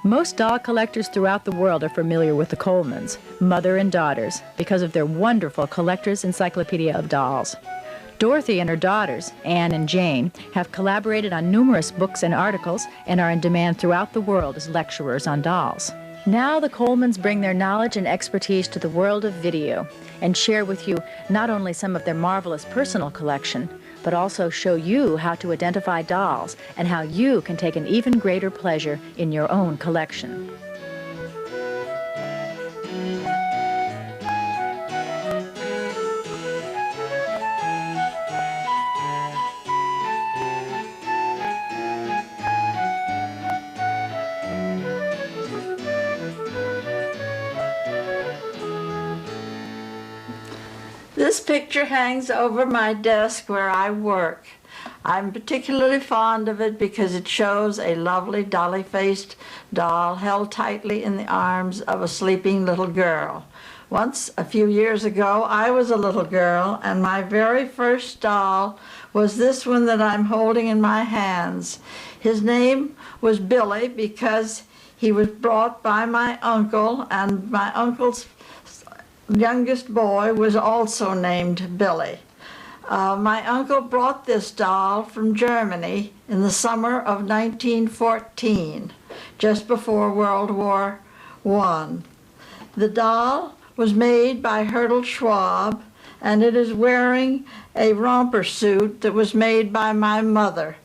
Most doll collectors throughout the world are familiar with the Colemans, mother and daughters, because of their wonderful Collector's Encyclopedia of Dolls. Dorothy and her daughters, Anne and Jane, have collaborated on numerous books and articles and are in demand throughout the world as lecturers on dolls. Now the Colemans bring their knowledge and expertise to the world of video and share with you not only some of their marvelous personal collection, but also show you how to identify dolls and how you can take an even greater pleasure in your own collection. This picture hangs over my desk where I work. I'm particularly fond of it because it shows a lovely dolly-faced doll held tightly in the arms of a sleeping little girl. Once, a few years ago, I was a little girl, and my very first doll was this one that I'm holding in my hands. His name was Billy because he was brought by my uncle, and my uncle's youngest boy was also named Billy. My uncle brought this doll from Germany in the summer of 1914, just before World War I. The doll was made by Hertel Schwab, and it is wearing a romper suit that was made by my mother.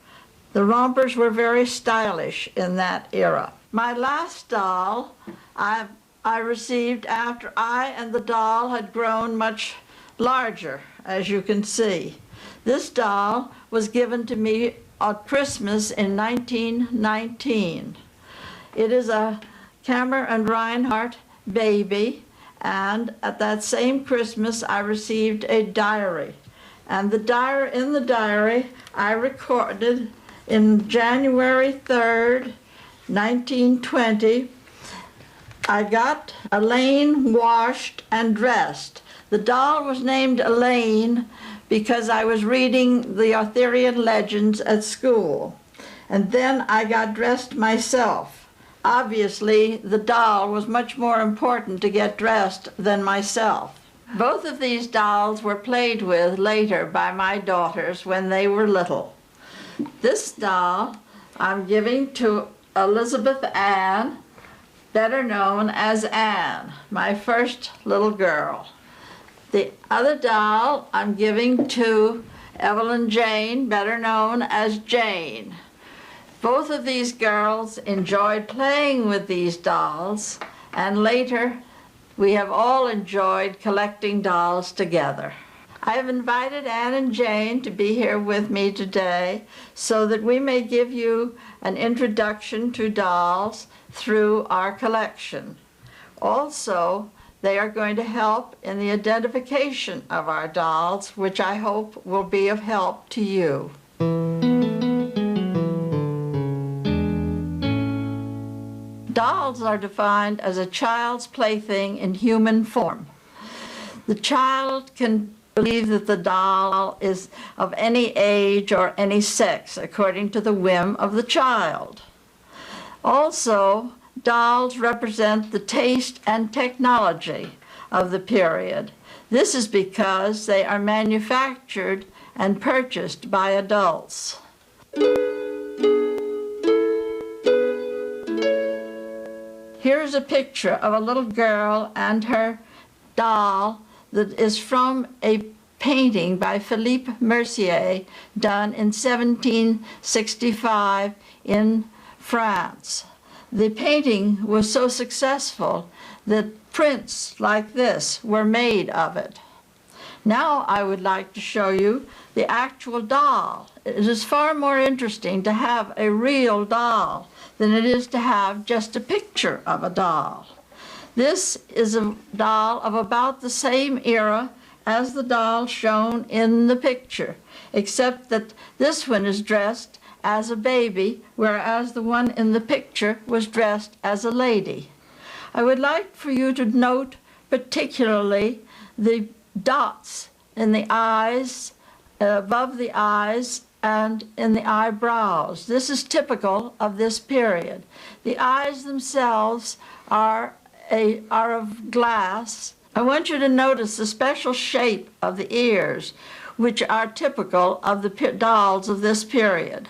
The rompers were very stylish in that era. My last doll I received after I and the doll had grown much larger, as you can see. This doll was given to me on Christmas in 1919. It is a Kammer and Reinhardt baby, and at that same Christmas I received a diary. And in the diary I recorded in January 3rd, 1920, I got Elaine washed and dressed. The doll was named Elaine because I was reading the Arthurian legends at school. And then I got dressed myself. Obviously, the doll was much more important to get dressed than myself. Both of these dolls were played with later by my daughters when they were little. This doll I'm giving to Elizabeth Ann, better known as Anne, my first little girl. The other doll I'm giving to Evelyn Jane, better known as Jane. Both of these girls enjoyed playing with these dolls, and later we have all enjoyed collecting dolls together. I have invited Anne and Jane to be here with me today so that we may give you an introduction to dolls through our collection. Also, they are going to help in the identification of our dolls, which I hope will be of help to you. Dolls are defined as a child's plaything in human form. The child can believe that the doll is of any age or any sex according to the whim of the child. Also, dolls represent the taste and technology of the period. This is because they are manufactured and purchased by adults. Here's a picture of a little girl and her doll that is from a painting by Philippe Mercier done in 1765 in France. The painting was so successful that prints like this were made of it. Now I would like to show you the actual doll. It is far more interesting to have a real doll than it is to have just a picture of a doll. This is a doll of about the same era as the doll shown in the picture, except that this one is dressed as a baby, whereas the one in the picture was dressed as a lady. I would like for you to note particularly the dots in the eyes, above the eyes, and in the eyebrows. This is typical of this period. The eyes themselves are of glass. I want you to notice the special shape of the ears, which are typical of the dolls of this period.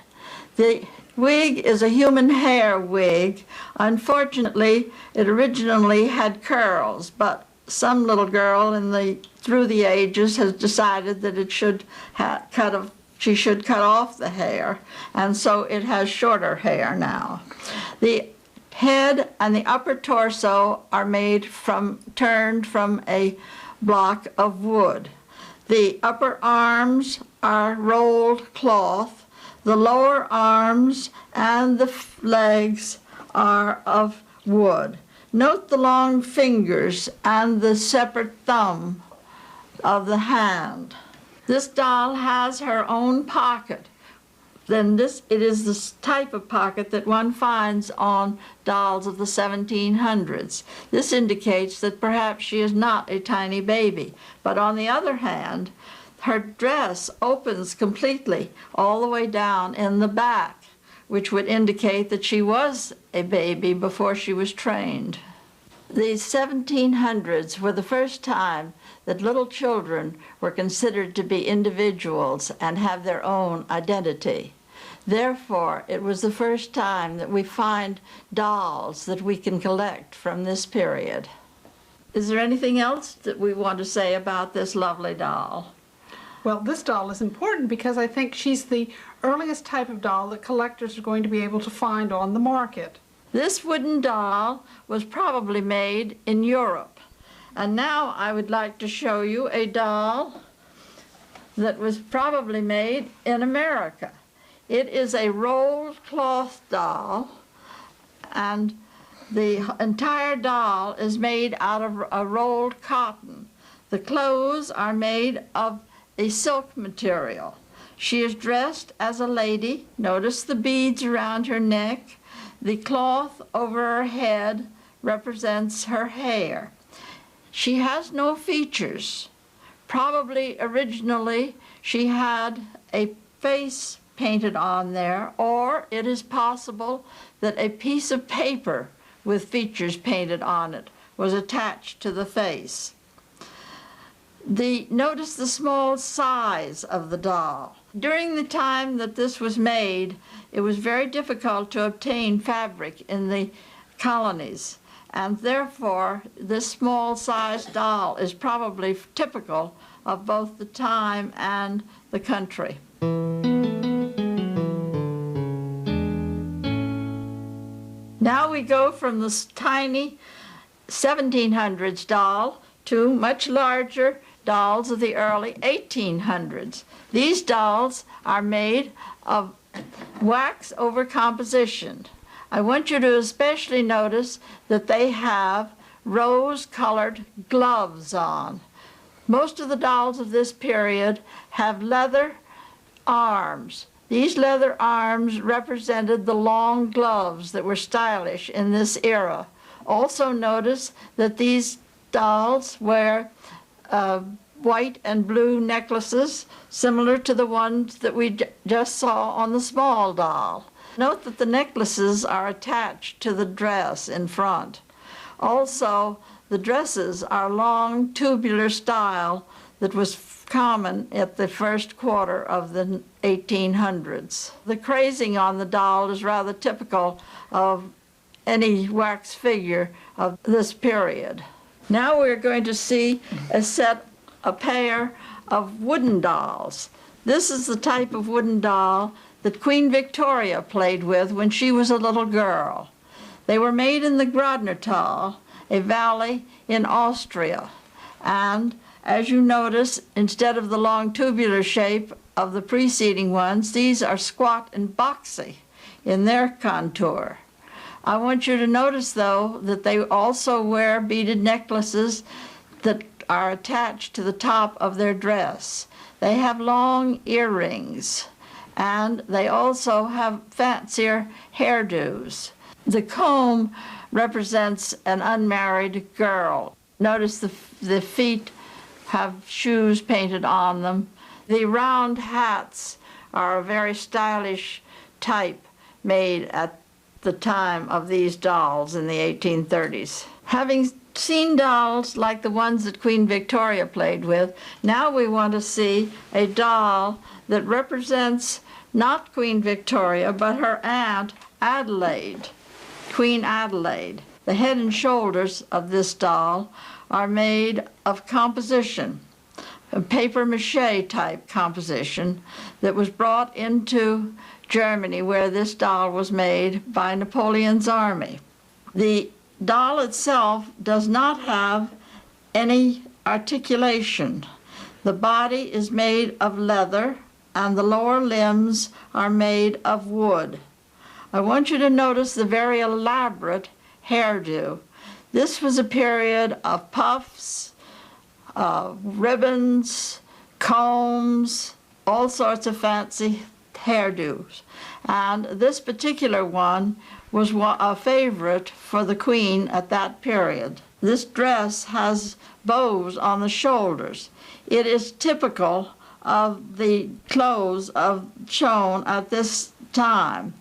The wig is a human hair wig. Unfortunately, it originally had curls, but some little girl through the ages has decided that it should she should cut off the hair, and so it has shorter hair now. The head and the upper torso are turned from a block of wood. The upper arms are rolled cloth. The lower arms and the legs are of wood. Note the long fingers and the separate thumb of the hand. This doll has her own pocket. It is the type of pocket that one finds on dolls of the 1700s. This indicates that perhaps she is not a tiny baby. But on the other hand, her dress opens completely all the way down in the back, which would indicate that she was a baby before she was trained. The 1700s were the first time that little children were considered to be individuals and have their own identity. Therefore, it was the first time that we find dolls that we can collect from this period. Is there anything else that we want to say about this lovely doll? Well, this doll is important because I think she's the earliest type of doll that collectors are going to be able to find on the market. This wooden doll was probably made in Europe. And now I would like to show you a doll that was probably made in America. It is a rolled cloth doll, and the entire doll is made out of a rolled cotton. The clothes are made of a silk material. She is dressed as a lady. Notice the beads around her neck. The cloth over her head represents her hair. She has no features. Probably originally she had a face painted on there, or it is possible that a piece of paper with features painted on it was attached to the face. Notice the small size of the doll. During the time that this was made, it was very difficult to obtain fabric in the colonies, and therefore this small-sized doll is probably typical of both the time and the country. Now we go from this tiny 1700s doll to much larger dolls of the early 1800s. These dolls are made of wax over composition. I want you to especially notice that they have rose-colored gloves on. Most of the dolls of this period have leather arms. These leather arms represented the long gloves that were stylish in this era. Also notice that these dolls wear white and blue necklaces, similar to the ones that we just saw on the small doll. Note that the necklaces are attached to the dress in front. Also, the dresses are long, tubular style that was common at the first quarter of the 1800s. The crazing on the doll is rather typical of any wax figure of this period. Now we're going to see a pair of wooden dolls. This is the type of wooden doll that Queen Victoria played with when she was a little girl. They were made in the Grodnertal, a valley in Austria. And as you notice, instead of the long tubular shape of the preceding ones, these are squat and boxy in their contour. I want you to notice, though, that they also wear beaded necklaces that are attached to the top of their dress. They have long earrings, and they also have fancier hairdos. The comb represents an unmarried girl. Notice the feet have shoes painted on them. The round hats are a very stylish type made at the time of these dolls in the 1830s. Having seen dolls like the ones that Queen Victoria played with, now we want to see a doll that represents not Queen Victoria, but her aunt Adelaide, Queen Adelaide. The head and shoulders of this doll are made of composition, a papier-mâché type composition that was brought into Germany, where this doll was made by Napoleon's army. The doll itself does not have any articulation. The body is made of leather and the lower limbs are made of wood. I want you to notice the very elaborate hairdo. This was a period of puffs, ribbons, combs, all sorts of fancy hairdos. And this particular one was a favorite for the Queen at that period. This dress has bows on the shoulders. It is typical of the clothes shown at this time.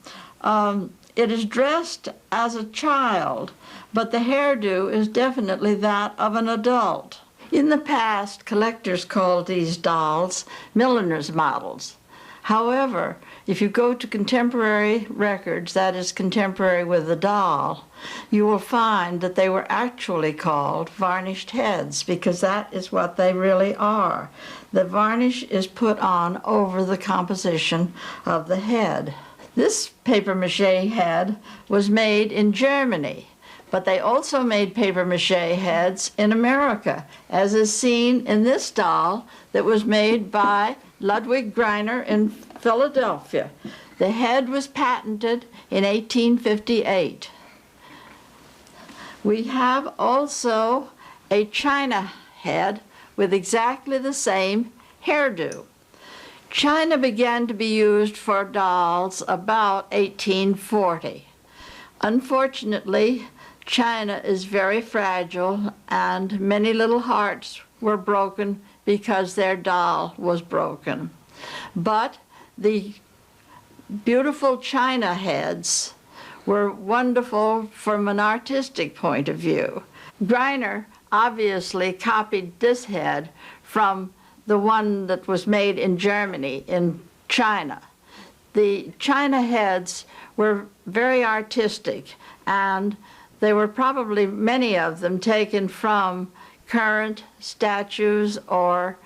It is dressed as a child, but the hairdo is definitely that of an adult. In the past, collectors called these dolls milliner's models. However, if you go to contemporary records, that is contemporary with the doll, you will find that they were actually called varnished heads, because that is what they really are. The varnish is put on over the composition of the head. This papier-mâché head was made in Germany, but they also made papier-mâché heads in America, as is seen in this doll that was made by Ludwig Greiner in Philadelphia. The head was patented in 1858. We have also a China head with exactly the same hairdo. China began to be used for dolls about 1840. Unfortunately, China is very fragile, and many little hearts were broken because their doll was broken. But the beautiful China heads were wonderful from an artistic point of view. Greiner obviously copied this head from the one that was made in Germany, in China. The China heads were very artistic, and they were probably, many of them, taken from current statues or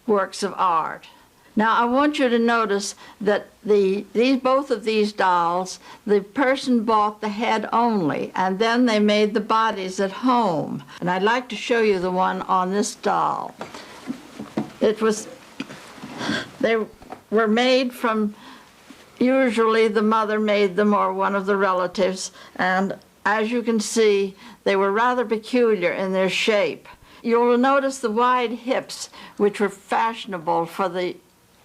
works of art. Now, I want you to notice that both of these dolls, the person bought the head only, and then they made the bodies at home. And I'd like to show you the one on this doll. They were made from, usually the mother made them or one of the relatives, and as you can see, they were rather peculiar in their shape. You'll notice the wide hips, which were fashionable for the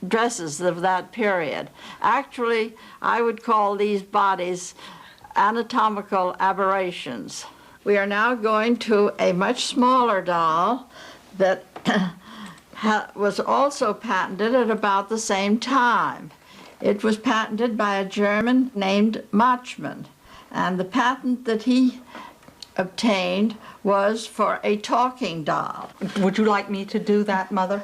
dresses of that period. Actually, I would call these bodies anatomical aberrations. We are now going to a much smaller doll that was also patented at about the same time. It was patented by a German named Machmann, and the patent that he obtained was for a talking doll. Would you like me to do that, Mother?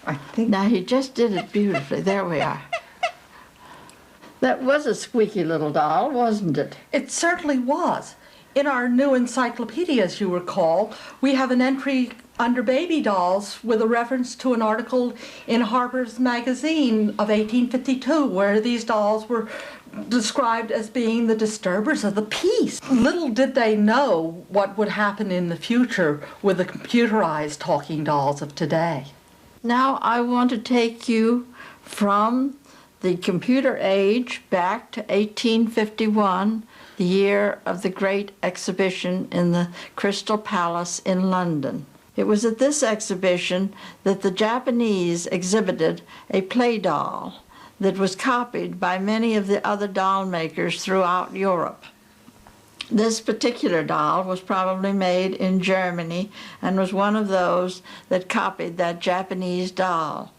I think. Now, he just did it beautifully. There we are. That was a squeaky little doll, wasn't it? It certainly was. In our new encyclopedia, as you recall, we have an entry under baby dolls with a reference to an article in Harper's Magazine of 1852, where these dolls were described as being the disturbers of the peace. Little did they know what would happen in the future with the computerized talking dolls of today. Now I want to take you from the computer age back to 1851, the year of the great exhibition in the Crystal Palace in London. It was at this exhibition that the Japanese exhibited a play doll that was copied by many of the other doll makers throughout Europe. This particular doll was probably made in Germany and was one of those that copied that Japanese doll.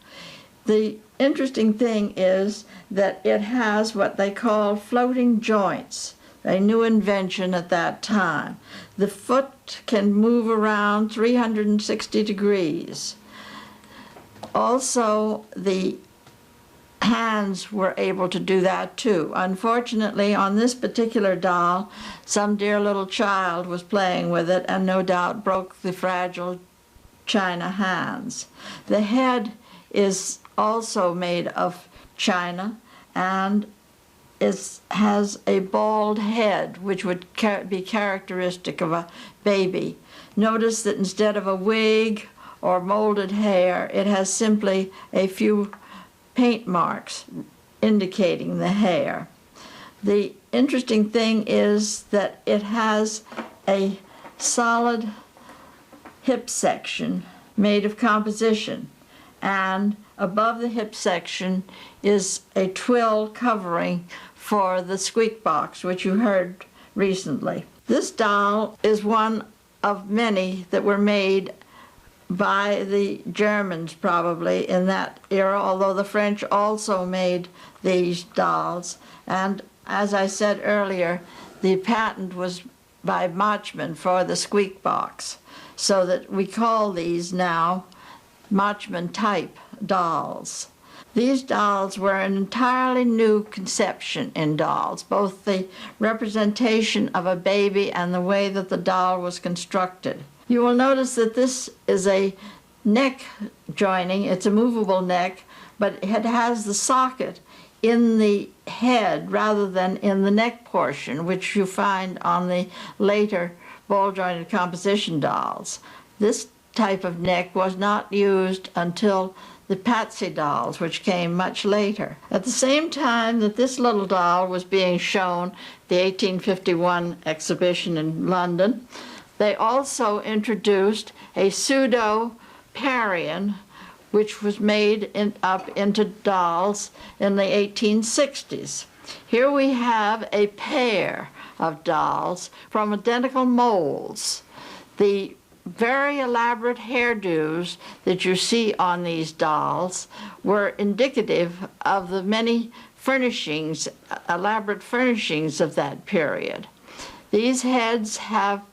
The interesting thing is that it has what they call floating joints, a new invention at that time. The foot can move around 360 degrees. Also, the hands were able to do that too. Unfortunately, on this particular doll, some dear little child was playing with it and no doubt broke the fragile china hands. The head is also made of china and has a bald head, which would be characteristic of a baby. Notice that instead of a wig or molded hair, it has simply a few paint marks indicating the hair. The interesting thing is that it has a solid hip section made of composition, and above the hip section is a twill covering for the squeak box, which you heard recently. This doll is one of many that were made by the Germans probably in that era, although the French also made these dolls. And as I said earlier, the patent was by Machman for the squeak box, so that we call these now Machman type dolls. These dolls were an entirely new conception in dolls, both the representation of a baby and the way that the doll was constructed. You will notice that this is a neck joining. It's a movable neck, but it has the socket in the head rather than in the neck portion, which you find on the later ball-jointed composition dolls. This type of neck was not used until the Patsy dolls, which came much later. At the same time that this little doll was being shown, the 1851 exhibition in London, they also introduced a pseudo-Parian, which was made up into dolls in the 1860s. Here we have a pair of dolls from identical molds. The very elaborate hairdos that you see on these dolls were indicative of the many furnishings, elaborate furnishings of that period. These heads have,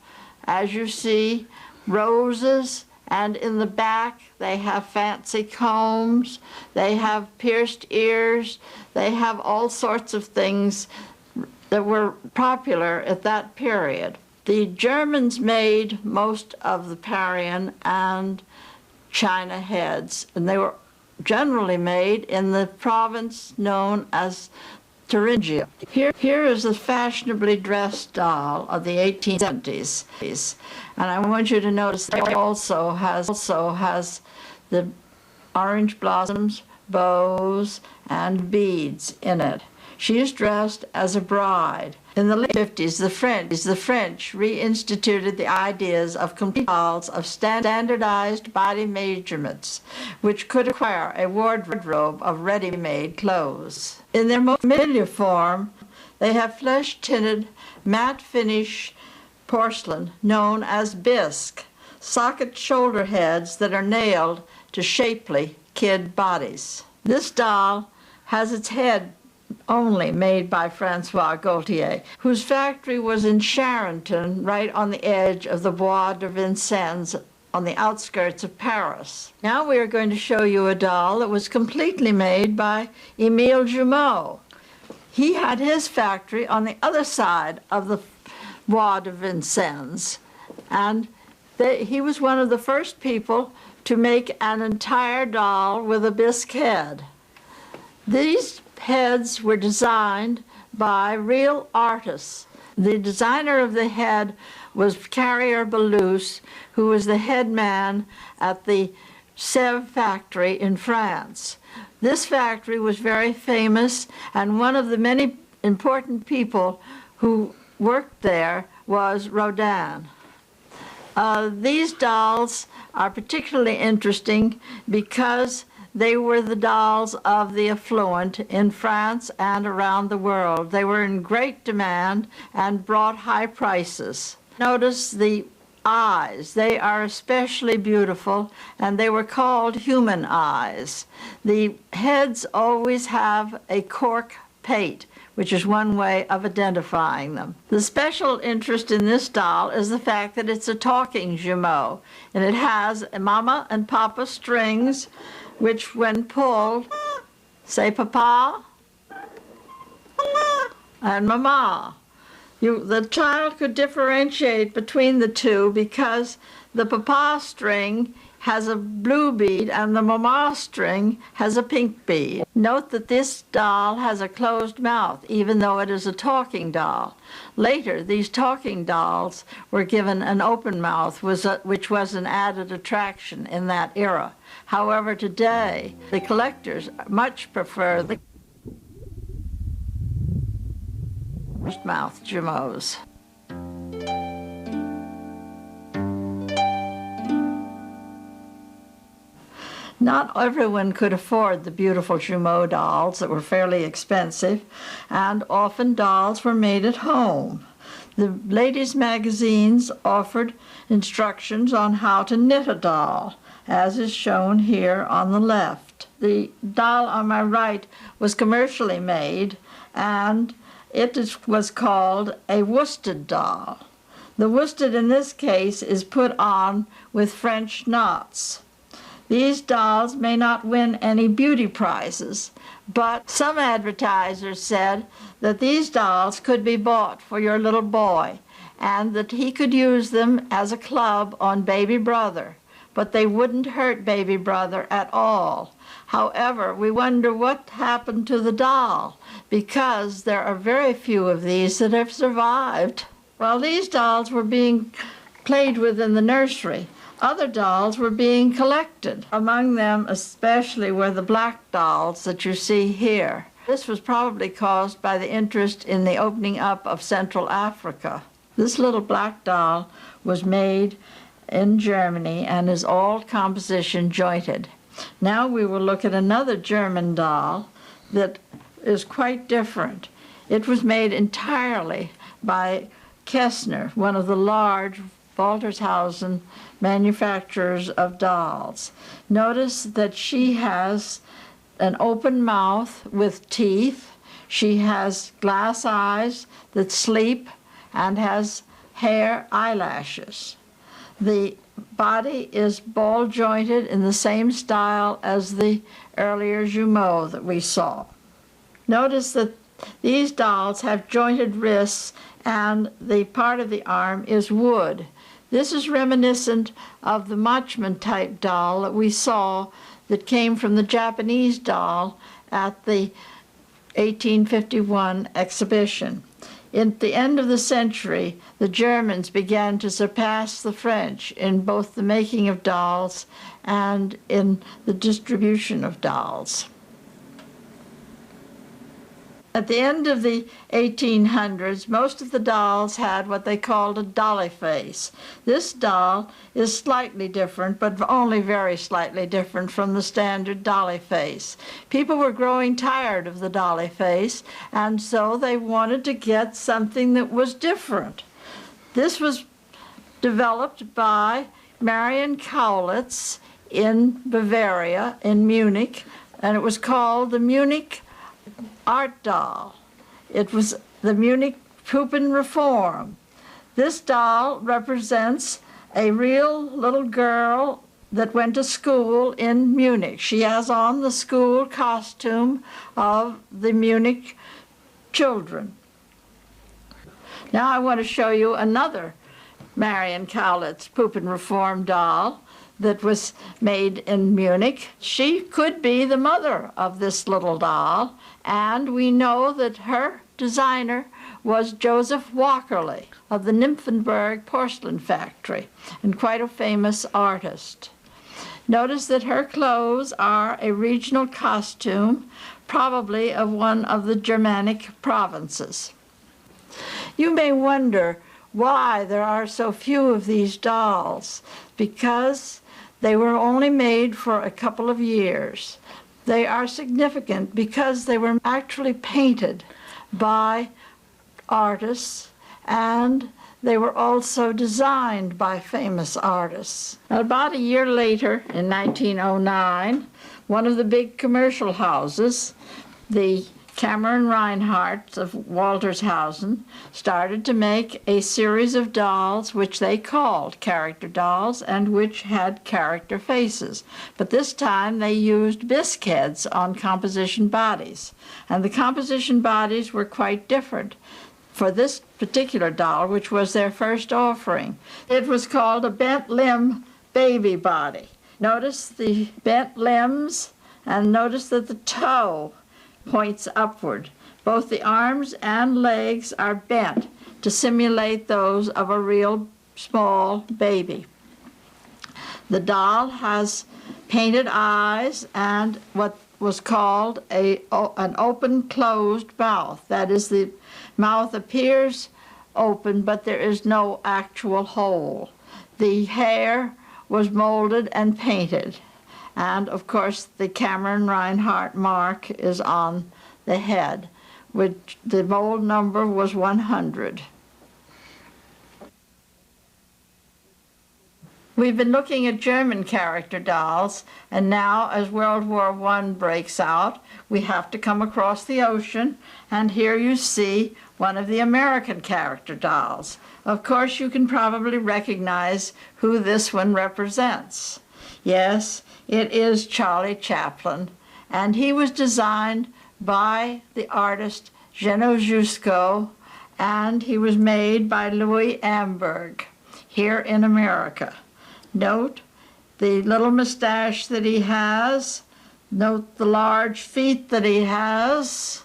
as you see, roses, and in the back they have fancy combs, they have pierced ears, they have all sorts of things that were popular at that period. The Germans made most of the Parian and china heads, and they were generally made in the province known as Thuringia. Here is a fashionably dressed doll of the 1870s, and I want you to notice that it also has the orange blossoms, bows, and beads in it. She is dressed as a bride. In the late 50s, the French reinstituted the ideas of complete dolls of standardized body measurements, which could acquire a wardrobe of ready-made clothes. In their most familiar form, they have flesh-tinted, matte finish porcelain known as bisque, socket shoulder heads that are nailed to shapely kid bodies. This doll has its head only made by Francois Gaultier, whose factory was in Charenton, right on the edge of the Bois de Vincennes, on the outskirts of Paris. Now we are going to show you a doll that was completely made by Émile Jumeau. He had his factory on the other side of the Bois de Vincennes, and he was one of the first people to make an entire doll with a bisque head. These heads were designed by real artists. The designer of the head was Carrier Belus, who was the head man at the Sèvres factory in France. This factory was very famous, and one of the many important people who worked there was Rodin. These dolls are particularly interesting because They were the dolls of the affluent in France and around the world. They were in great demand and brought high prices. Notice the eyes. They are especially beautiful, and they were called human eyes. The heads always have a cork pate, which is one way of identifying them. The special interest in this doll is the fact that it's a talking jumeau, and it has mama and papa strings, which when pulled, say papa and mama. The child could differentiate between the two because the papa string has a blue bead and the mama string has a pink bead. Note that this doll has a closed mouth, even though it is a talking doll. Later, these talking dolls were given an open mouth, which was an added attraction in that era. However, today, the collectors much prefer the mouth jumeaus. Not everyone could afford the beautiful jumeau dolls that were fairly expensive, and often dolls were made at home. The ladies' magazines offered instructions on how to knit a doll, as is shown here on the left. The doll on my right was commercially made, and it was called a worsted doll. The worsted in this case is put on with French knots. These dolls may not win any beauty prizes, but some advertisers said that these dolls could be bought for your little boy and that he could use them as a club on Baby Brother, but they wouldn't hurt Baby Brother at all. However, we wonder what happened to the doll, because there are very few of these that have survived. While these dolls were being played with in the nursery, other dolls were being collected. Among them especially were the black dolls that you see here. This was probably caused by the interest in the opening up of Central Africa. This little black doll was made in Germany and is all composition jointed. Now we will look at another German doll that is quite different. It was made entirely by Kessner, one of the large Waltershausen manufacturers of dolls. Notice that she has an open mouth with teeth. She has glass eyes that sleep and has hair eyelashes. The body is ball jointed in the same style as the earlier jumeau that we saw. Notice that these dolls have jointed wrists and the part of the arm is wood. This is reminiscent of the Machman type doll that we saw that came from the Japanese doll at the 1851 exhibition. At the end of the century, the Germans began to surpass the French in both the making of dolls and in the distribution of dolls. At the end of the 1800s, most of the dolls had what they called a dolly face. This doll is slightly different, but only very slightly different from the standard dolly face. People were growing tired of the dolly face, and so they wanted to get something that was different. This was developed by Marion Cowlitz in Bavaria, in Munich, and it was called the Munich art doll. It was the Munich Puppenreform. This doll represents a real little girl that went to school in Munich. She has on the school costume of the Munich children. Now I want to show you another Marion Cowlitz Puppenreform doll that was made in Munich. She could be the mother of this little doll, and we know that her designer was Joseph Walkerly of the Nymphenburg porcelain factory, and quite a famous artist. Notice that her clothes are a regional costume, probably of one of the Germanic provinces. You may wonder why there are so few of these dolls. Because They were only made for a couple of years. They are significant because they were actually painted by artists, and they were also designed by famous artists. About a year later, in 1909, one of the big commercial houses, the Cameron Reinhardt of Waltershausen, started to make a series of dolls which they called character dolls and which had character faces. But this time they used bisque heads on composition bodies. And the composition bodies were quite different for this particular doll, which was their first offering. It was called a bent limb baby body. Notice the bent limbs, and notice that the toe points upward. Both the arms and legs are bent to simulate those of a real small baby. The doll has painted eyes and what was called an open-closed mouth. That is, the mouth appears open, but there is no actual hole. The hair was molded and painted. And, of course, the Cameron Reinhardt mark is on the head, which the mold number was 100. We've been looking at German character dolls, and now as World War I breaks out, we have to come across the ocean, and here you see one of the American character dolls. Of course, you can probably recognize who this one represents. Yes, it is Charlie Chaplin, and he was designed by the artist Geno Jusco, and he was made by Louis Amberg here in America. Note the little mustache that he has, note the large feet that he has,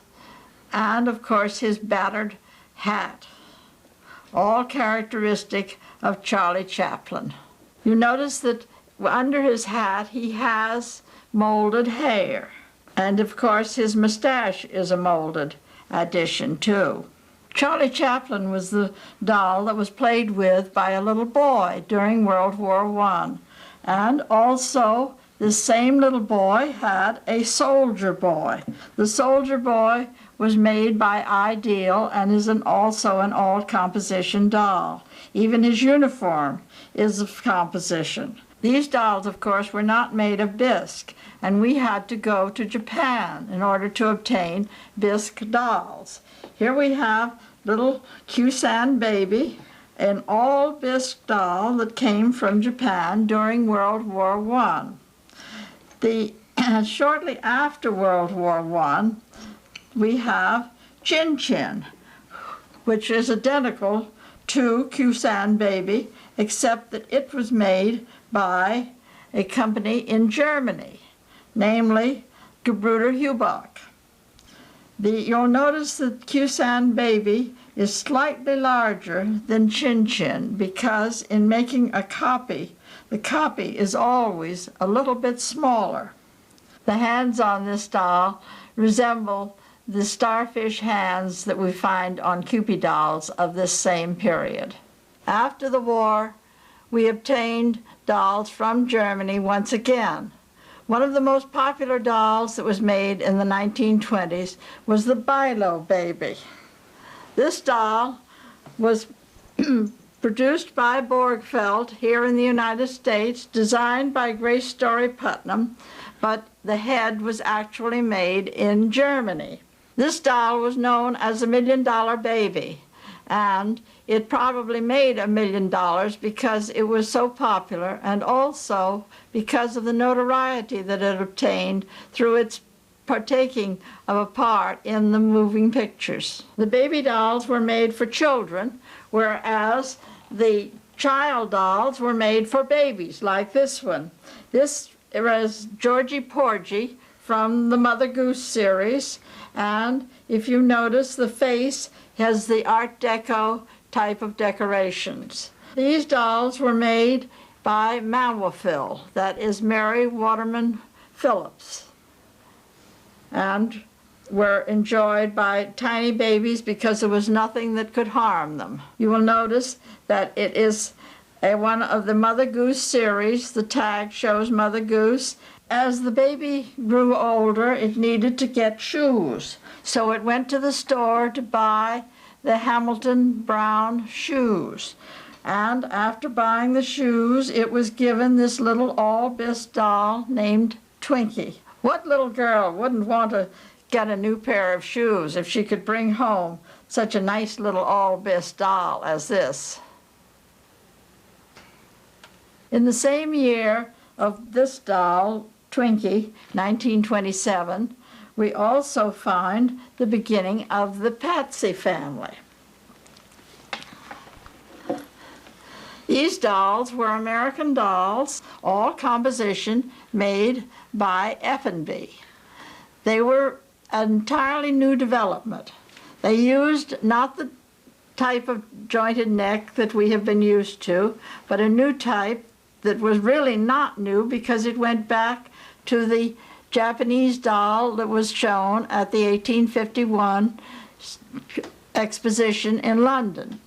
and of course his battered hat, all characteristic of Charlie Chaplin. You notice that under his hat he has molded hair, and of course his mustache is a molded addition too. Charlie Chaplin was the doll that was played with by a little boy during World War I, and also this same little boy had a soldier boy. The soldier boy was made by Ideal and is also an all-composition doll. Even his uniform is of composition. These dolls, of course, were not made of bisque, and we had to go to Japan in order to obtain bisque dolls. Here we have little Kusan baby, an all bisque doll that came from Japan during World War I. Shortly after World War I, we have Chin Chin, which is identical to Kusan baby, except that it was made by a company in Germany, namely Gebrüder Hubach. You'll notice that Kusan baby is slightly larger than Chin Chin because in making a copy, the copy is always a little bit smaller. The hands on this doll resemble the starfish hands that we find on Kewpie dolls of this same period. After the war, we obtained dolls from Germany once again. One of the most popular dolls that was made in the 1920s was the Bilo baby. This doll was produced by Borgfeld here in the United States, designed by Grace Story Putnam, but the head was actually made in Germany. This doll was known as the $1 Million Baby, and it probably made $1 million because it was so popular, and also because of the notoriety that it obtained through its partaking of a part in the moving pictures. The baby dolls were made for children, whereas the child dolls were made for babies, like this one. This was Georgie Porgy from the Mother Goose series, and if you notice, the face has the Art Deco type of decorations. These dolls were made by Mawafil, that is Mary Waterman Phillips, and were enjoyed by tiny babies because there was nothing that could harm them. You will notice that it is one of the Mother Goose series. The tag shows Mother Goose. As the baby grew older, it needed to get shoes. So it went to the store to buy the Hamilton Brown shoes. And after buying the shoes, it was given this little all-bisque doll named Twinkie. What little girl wouldn't want to get a new pair of shoes if she could bring home such a nice little all-bisque doll as this? In the same year of this doll, Twinkie, 1927, we also find the beginning of the Patsy family. These dolls were American dolls, all composition made by F&B. They were an entirely new development. They used not the type of jointed neck that we have been used to, but a new type that was really not new because it went back to the Japanese doll that was shown at the 1851 exposition in London.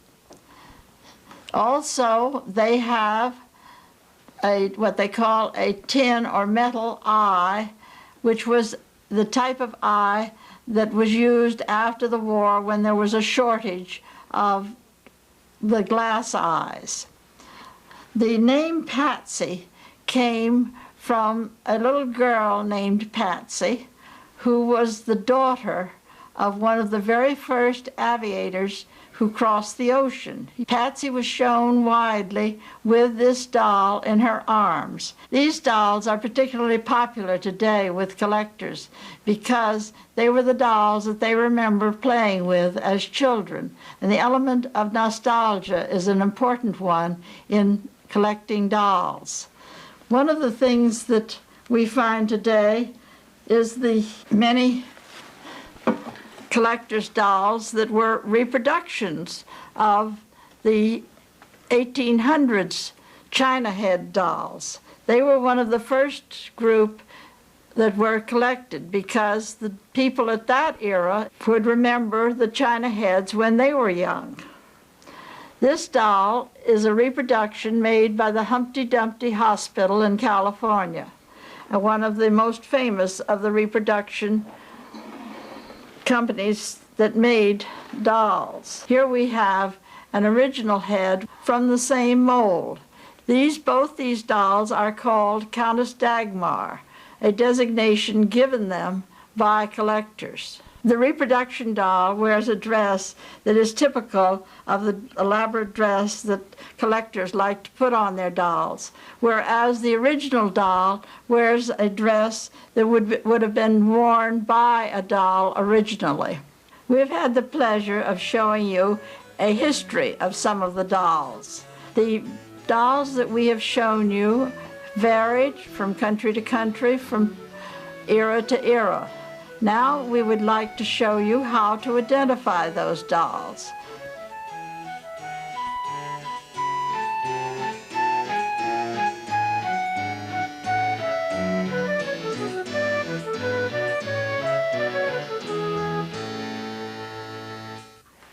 Also, they have what they call a tin or metal eye, which was the type of eye that was used after the war when there was a shortage of the glass eyes. The name Patsy came from a little girl named Patsy, who was the daughter of one of the very first aviators who crossed the ocean. Patsy was shown widely with this doll in her arms. These dolls are particularly popular today with collectors because they were the dolls that they remember playing with as children. And the element of nostalgia is an important one in collecting dolls. One of the things that we find today is the many collector's dolls that were reproductions of the 1800s China head dolls. They were one of the first group that were collected because the people at that era would remember the China heads when they were young. This doll is a reproduction made by the Humpty Dumpty Hospital in California, and one of the most famous of the reproduction companies that made dolls. Here we have an original head from the same mold. Both these dolls are called Countess Dagmar, a designation given them by collectors. The reproduction doll wears a dress that is typical of the elaborate dress that collectors like to put on their dolls, whereas the original doll wears a dress that would have been worn by a doll originally. We've had the pleasure of showing you a history of some of the dolls. The dolls that we have shown you varied from country to country, from era to era. Now we would like to show you how to identify those dolls.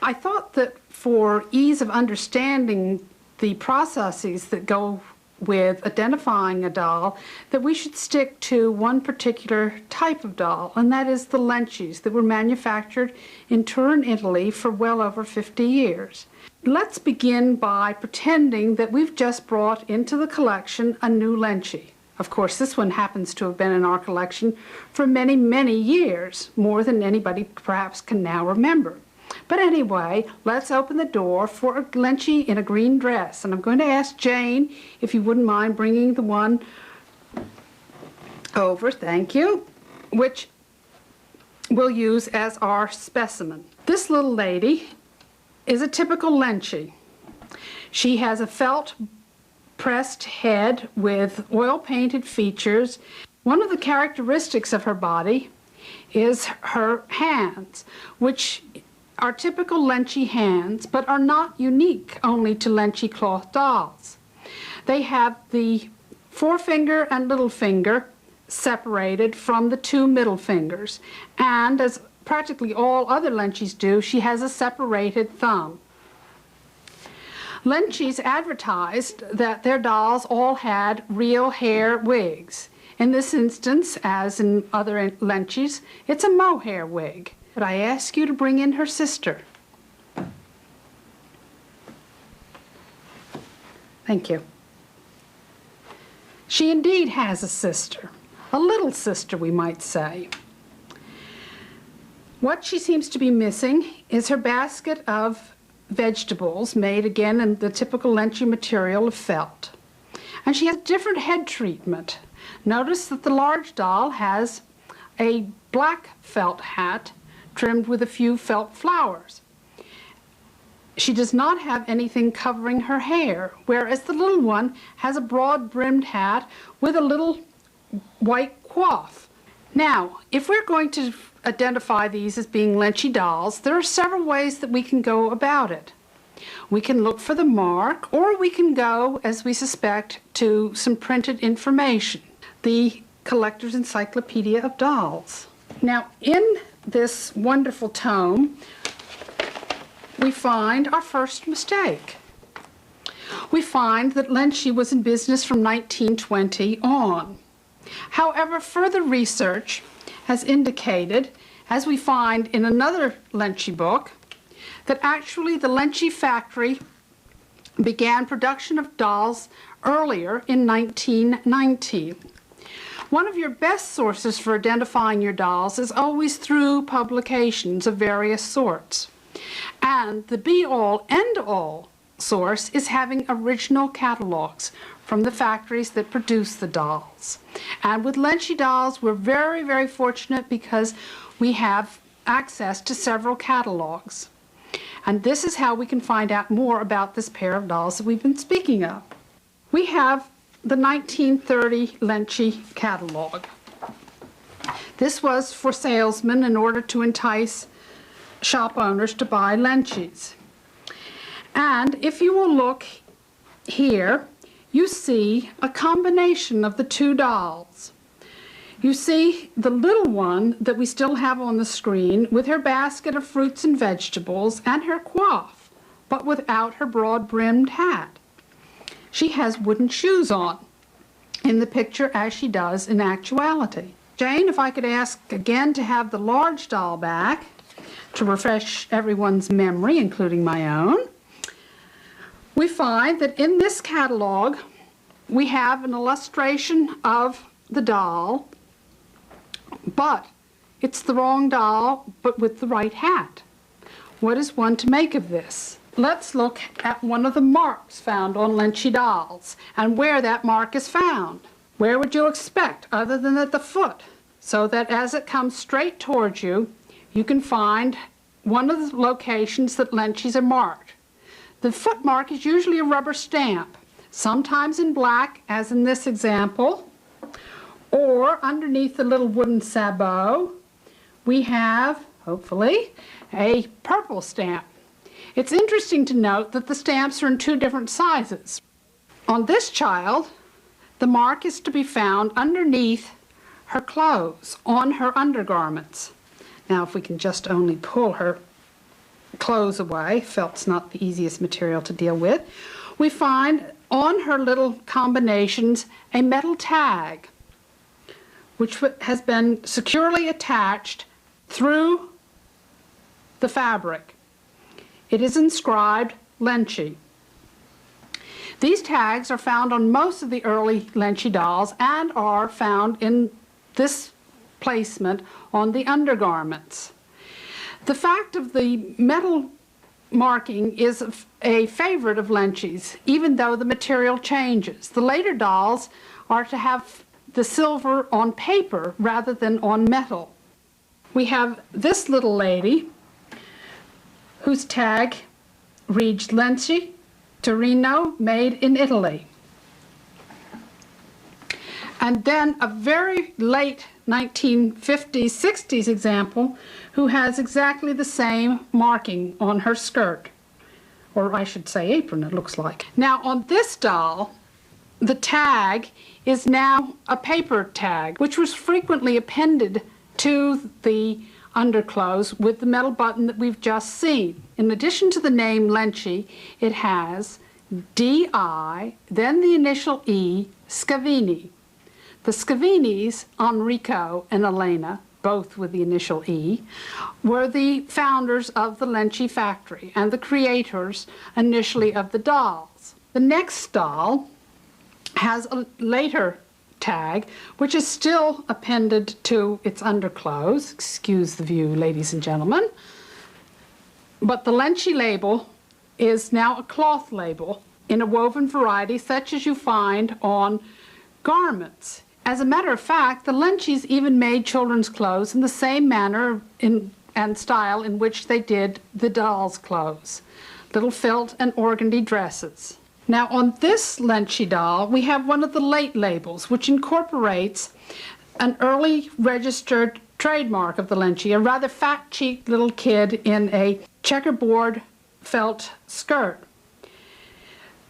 I thought that for ease of understanding the processes that go with identifying a doll, that we should stick to one particular type of doll, and that is the Lenches that were manufactured in Turin, Italy for well over 50 years. Let's begin by pretending that we've just brought into the collection a new Lenche. Of course, this one happens to have been in our collection for many, many years, more than anybody perhaps can now remember. But anyway, let's open the door for a Lenche in a green dress. And I'm going to ask Jane if you wouldn't mind bringing the one over, thank you, which we'll use as our specimen. This little lady is a typical Lenche. She has a felt pressed head with oil-painted features. One of the characteristics of her body is her hands, which are typical Lenche hands, but are not unique only to Lenche cloth dolls. They have the forefinger and little finger separated from the two middle fingers, and as practically all other Lenches do, she has a separated thumb. Lenchies advertised that their dolls all had real hair wigs. In this instance, as in other Lenchies, it's a mohair wig. But I ask you to bring in her sister. Thank you. She indeed has a sister, a little sister, we might say. What she seems to be missing is her basket of vegetables, made again in the typical Lenchi material of felt. And she has different head treatment. Notice that the large doll has a black felt hat trimmed with a few felt flowers. She does not have anything covering her hair, whereas the little one has a broad-brimmed hat with a little white coif. Now, if we're going to identify these as being Lenchi dolls, there are several ways that we can go about it. We can look for the mark, or we can go, as we suspect, to some printed information, the Collector's Encyclopedia of Dolls. Now, in this wonderful tome, we find our first mistake. We find that Lenchi was in business from 1920 on. However, further research has indicated, as we find in another Lenchi book, that actually the Lenchi factory began production of dolls earlier in 1919. One of your best sources for identifying your dolls is always through publications of various sorts. And the be-all, end-all source is having original catalogs from the factories that produce the dolls. And with Lenchi dolls, we're very, very fortunate because we have access to several catalogs. And this is how we can find out more about this pair of dolls that we've been speaking of. We have the 1930 Lenchi catalog. This was for salesmen in order to entice shop owners to buy Lenchis. And if you will look here, you see a combination of the two dolls. You see the little one that we still have on the screen with her basket of fruits and vegetables and her coif, but without her broad-brimmed hat. She has wooden shoes on in the picture as she does in actuality. Jane, if I could ask again to have the large doll back to refresh everyone's memory, including my own. We find that in this catalog we have an illustration of the doll, but it's the wrong doll but with the right hat. What is one to make of this? Let's look at one of the marks found on Lenchi dolls and where that mark is found. Where would you expect other than at the foot, so that as it comes straight towards you, you can find one of the locations that Lenchis are marked. The foot mark is usually a rubber stamp, sometimes in black, as in this example, or underneath the little wooden sabot, we have, hopefully, a purple stamp. It's interesting to note that the stamps are in two different sizes. On this child, the mark is to be found underneath her clothes, on her undergarments. Now, if we can just only pull her clothes away, felt's not the easiest material to deal with, we find on her little combinations a metal tag, which has been securely attached through the fabric. It is inscribed Lenchi. These tags are found on most of the early Lenchi dolls and are found in this placement on the undergarments. The fact of the metal marking is a favorite of Lenchi's, even though the material changes. The later dolls are to have the silver on paper rather than on metal. We have this little lady whose tag reads Lenchi, Torino, made in Italy. And then a very late 1950s, 60s example who has exactly the same marking on her skirt, or I should say apron, it looks like. Now on this doll, the tag is now a paper tag, which was frequently appended to the underclothes with the metal button that we've just seen. In addition to the name Lenchi, it has D-I, then the initial E, Scavini. The Scavinis, Enrico and Elena, both with the initial E, were the founders of the Lenci factory and the creators initially of the dolls. The next doll has a later tag, which is still appended to its underclothes. Excuse the view, ladies and gentlemen. But the Lenci label is now a cloth label in a woven variety such as you find on garments. As a matter of fact, the Lencis even made children's clothes in the same manner and style in which they did the dolls' clothes, little felt and organdy dresses. Now on this Lenci doll, we have one of the late labels, which incorporates an early registered trademark of the Lenci, a rather fat-cheeked little kid in a checkerboard felt skirt.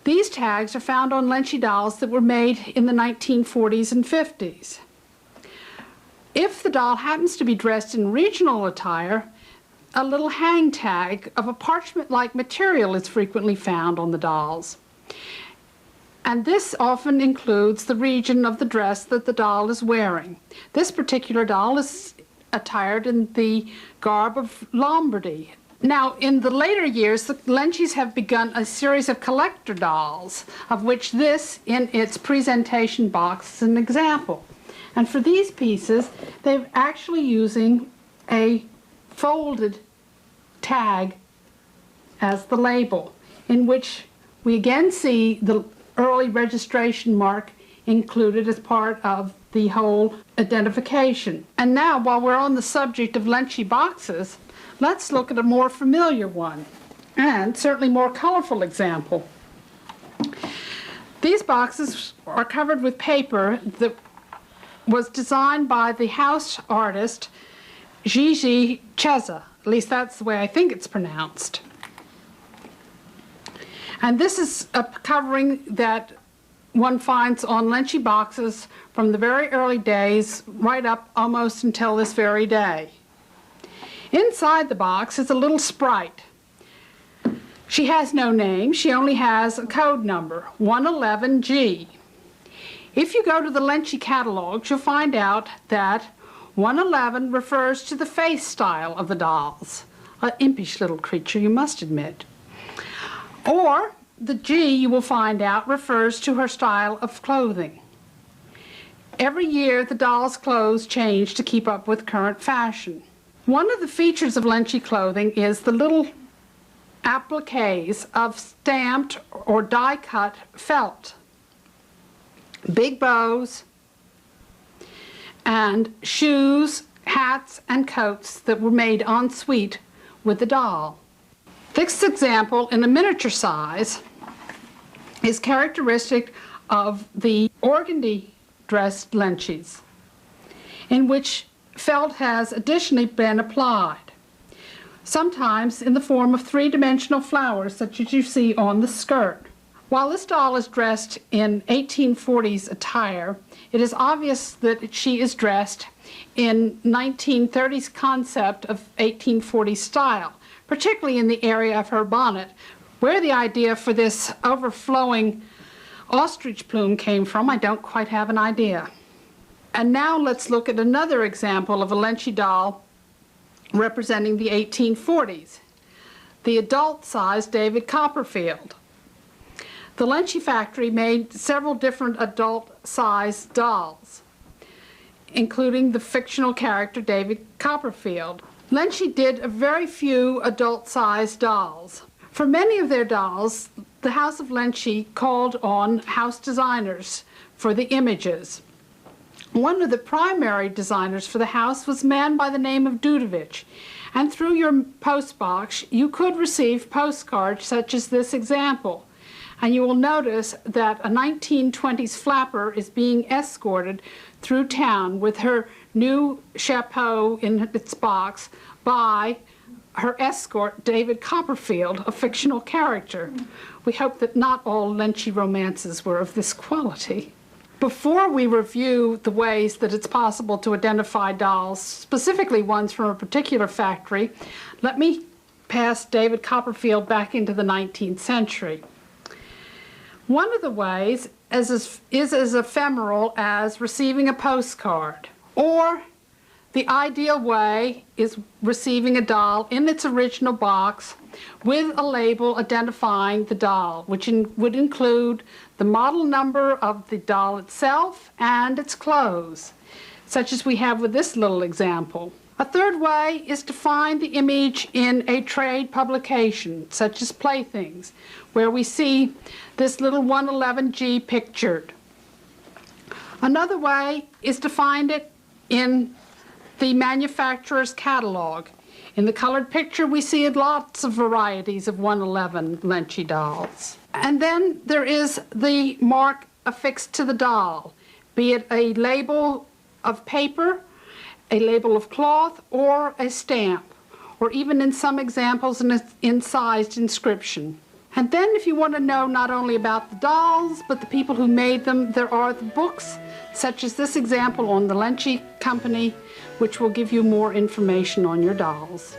These tags are found on Lenci dolls that were made in the 1940s and 50s. If the doll happens to be dressed in regional attire, a little hang tag of a parchment-like material is frequently found on the dolls. And this often includes the region of the dress that the doll is wearing. This particular doll is attired in the garb of Lombardy. Now, in the later years, the Lencis have begun a series of collector dolls, of which this, in its presentation box, is an example. And for these pieces, they're actually using a folded tag as the label, in which we again see the early registration mark included as part of the whole identification. And now, while we're on the subject of Lenci boxes, let's look at a more familiar one, and certainly more colorful example. These boxes are covered with paper that was designed by the house artist Gigi Cheza. At least that's the way I think it's pronounced. And this is a covering that one finds on Lenci boxes from the very early days right up almost until this very day. Inside the box is a little sprite. She has no name, she only has a code number, 111G. If you go to the Lenci catalogs, you'll find out that 111 refers to the face style of the dolls. An impish little creature, you must admit. Or the G, you will find out, refers to her style of clothing. Every year, the doll's clothes change to keep up with current fashion. One of the features of Lenci clothing is the little appliques of stamped or die-cut felt, big bows, and shoes, hats, and coats that were made en suite with the doll. This example, in a miniature size, is characteristic of the organdy dressed Lencis, in which felt has additionally been applied, sometimes in the form of three-dimensional flowers such as you see on the skirt. While this doll is dressed in 1840s attire, it is obvious that she is dressed in 1930s concept of 1840s style, particularly in the area of her bonnet, where the idea for this overflowing ostrich plume came from, I don't quite have an idea. And now let's look at another example of a Lenci doll representing the 1840s, the adult-sized David Copperfield. The Lenci factory made several different adult-sized dolls, including the fictional character David Copperfield. Lenci did a very few adult-sized dolls. For many of their dolls, the House of Lenci called on house designers for the images. One of the primary designers for the house was a man by the name of Dudovich, and through your post box you could receive postcards such as this example. And you will notice that a 1920s flapper is being escorted through town with her new chapeau in its box by her escort, David Copperfield, a fictional character. We hope that not all Lenci romances were of this quality. Before we review the ways that it's possible to identify dolls, specifically ones from a particular factory, let me pass David Copperfield back into the 19th century. One of the ways is as ephemeral as receiving a postcard, or the ideal way is receiving a doll in its original box with a label identifying the doll, which would include the model number of the doll itself and its clothes, such as we have with this little example. A third way is to find the image in a trade publication, such as Playthings, where we see this little 111G pictured. Another way is to find it in the manufacturer's catalog. In the colored picture, we see lots of varieties of 111 Lenchi dolls. And then there is the mark affixed to the doll, be it a label of paper, a label of cloth, or a stamp, or even in some examples an incised inscription. And then if you want to know not only about the dolls, but the people who made them, there are the books, such as this example on the Lenchi Company, which will give you more information on your dolls.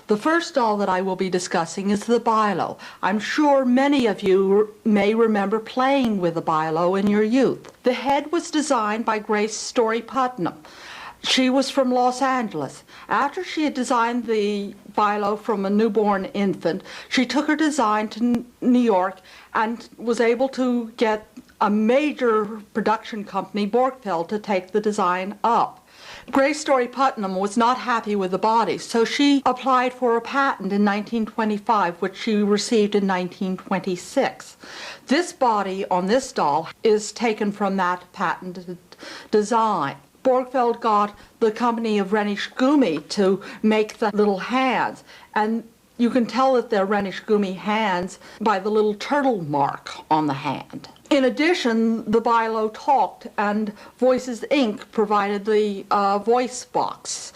The first doll that I will be discussing is the Bilo. I'm sure many of you may remember playing with the Bilo in your youth. The head was designed by Grace Story Putnam. She was from Los Angeles. After she had designed the Bilo from a newborn infant, she took her design to New York and was able to get a major production company, Borgfeld, to take the design up. Grace Story Putnam was not happy with the body, so she applied for a patent in 1925, which she received in 1926. This body on this doll is taken from that patented design. Borgfeld got the company of Renish Gumi to make the little hands, and you can tell that they're Renish Gumi hands by the little turtle mark on the hand. In addition, the Bilo talked, and Voices Inc. provided the voice box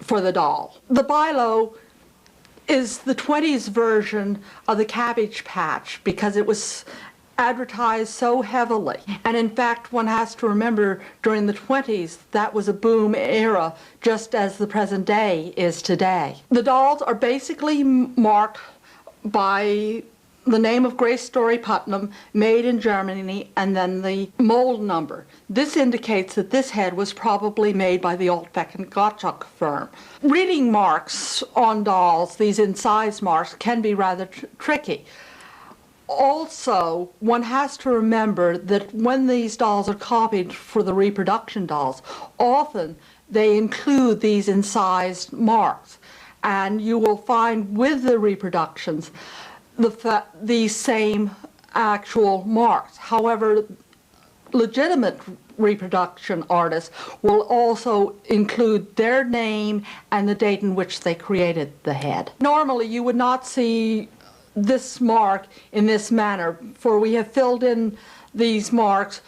for the doll. The Bilo is the 20s version of the Cabbage Patch because it was advertised so heavily. And in fact, one has to remember during the 20s, that was a boom era, just as the present day is today. The dolls are basically marked by the name of Grace Story Putnam, made in Germany, and then the mold number. This indicates that this head was probably made by the Altbeck and Gottschalk firm. Reading marks on dolls, these incised marks, can be rather tricky. Also, one has to remember that when these dolls are copied for the reproduction dolls, often they include these incised marks. And you will find with the reproductions the same actual marks. However, legitimate reproduction artists will also include their name and the date in which they created the head. Normally, you would not see this mark in this manner, for we have filled in these marks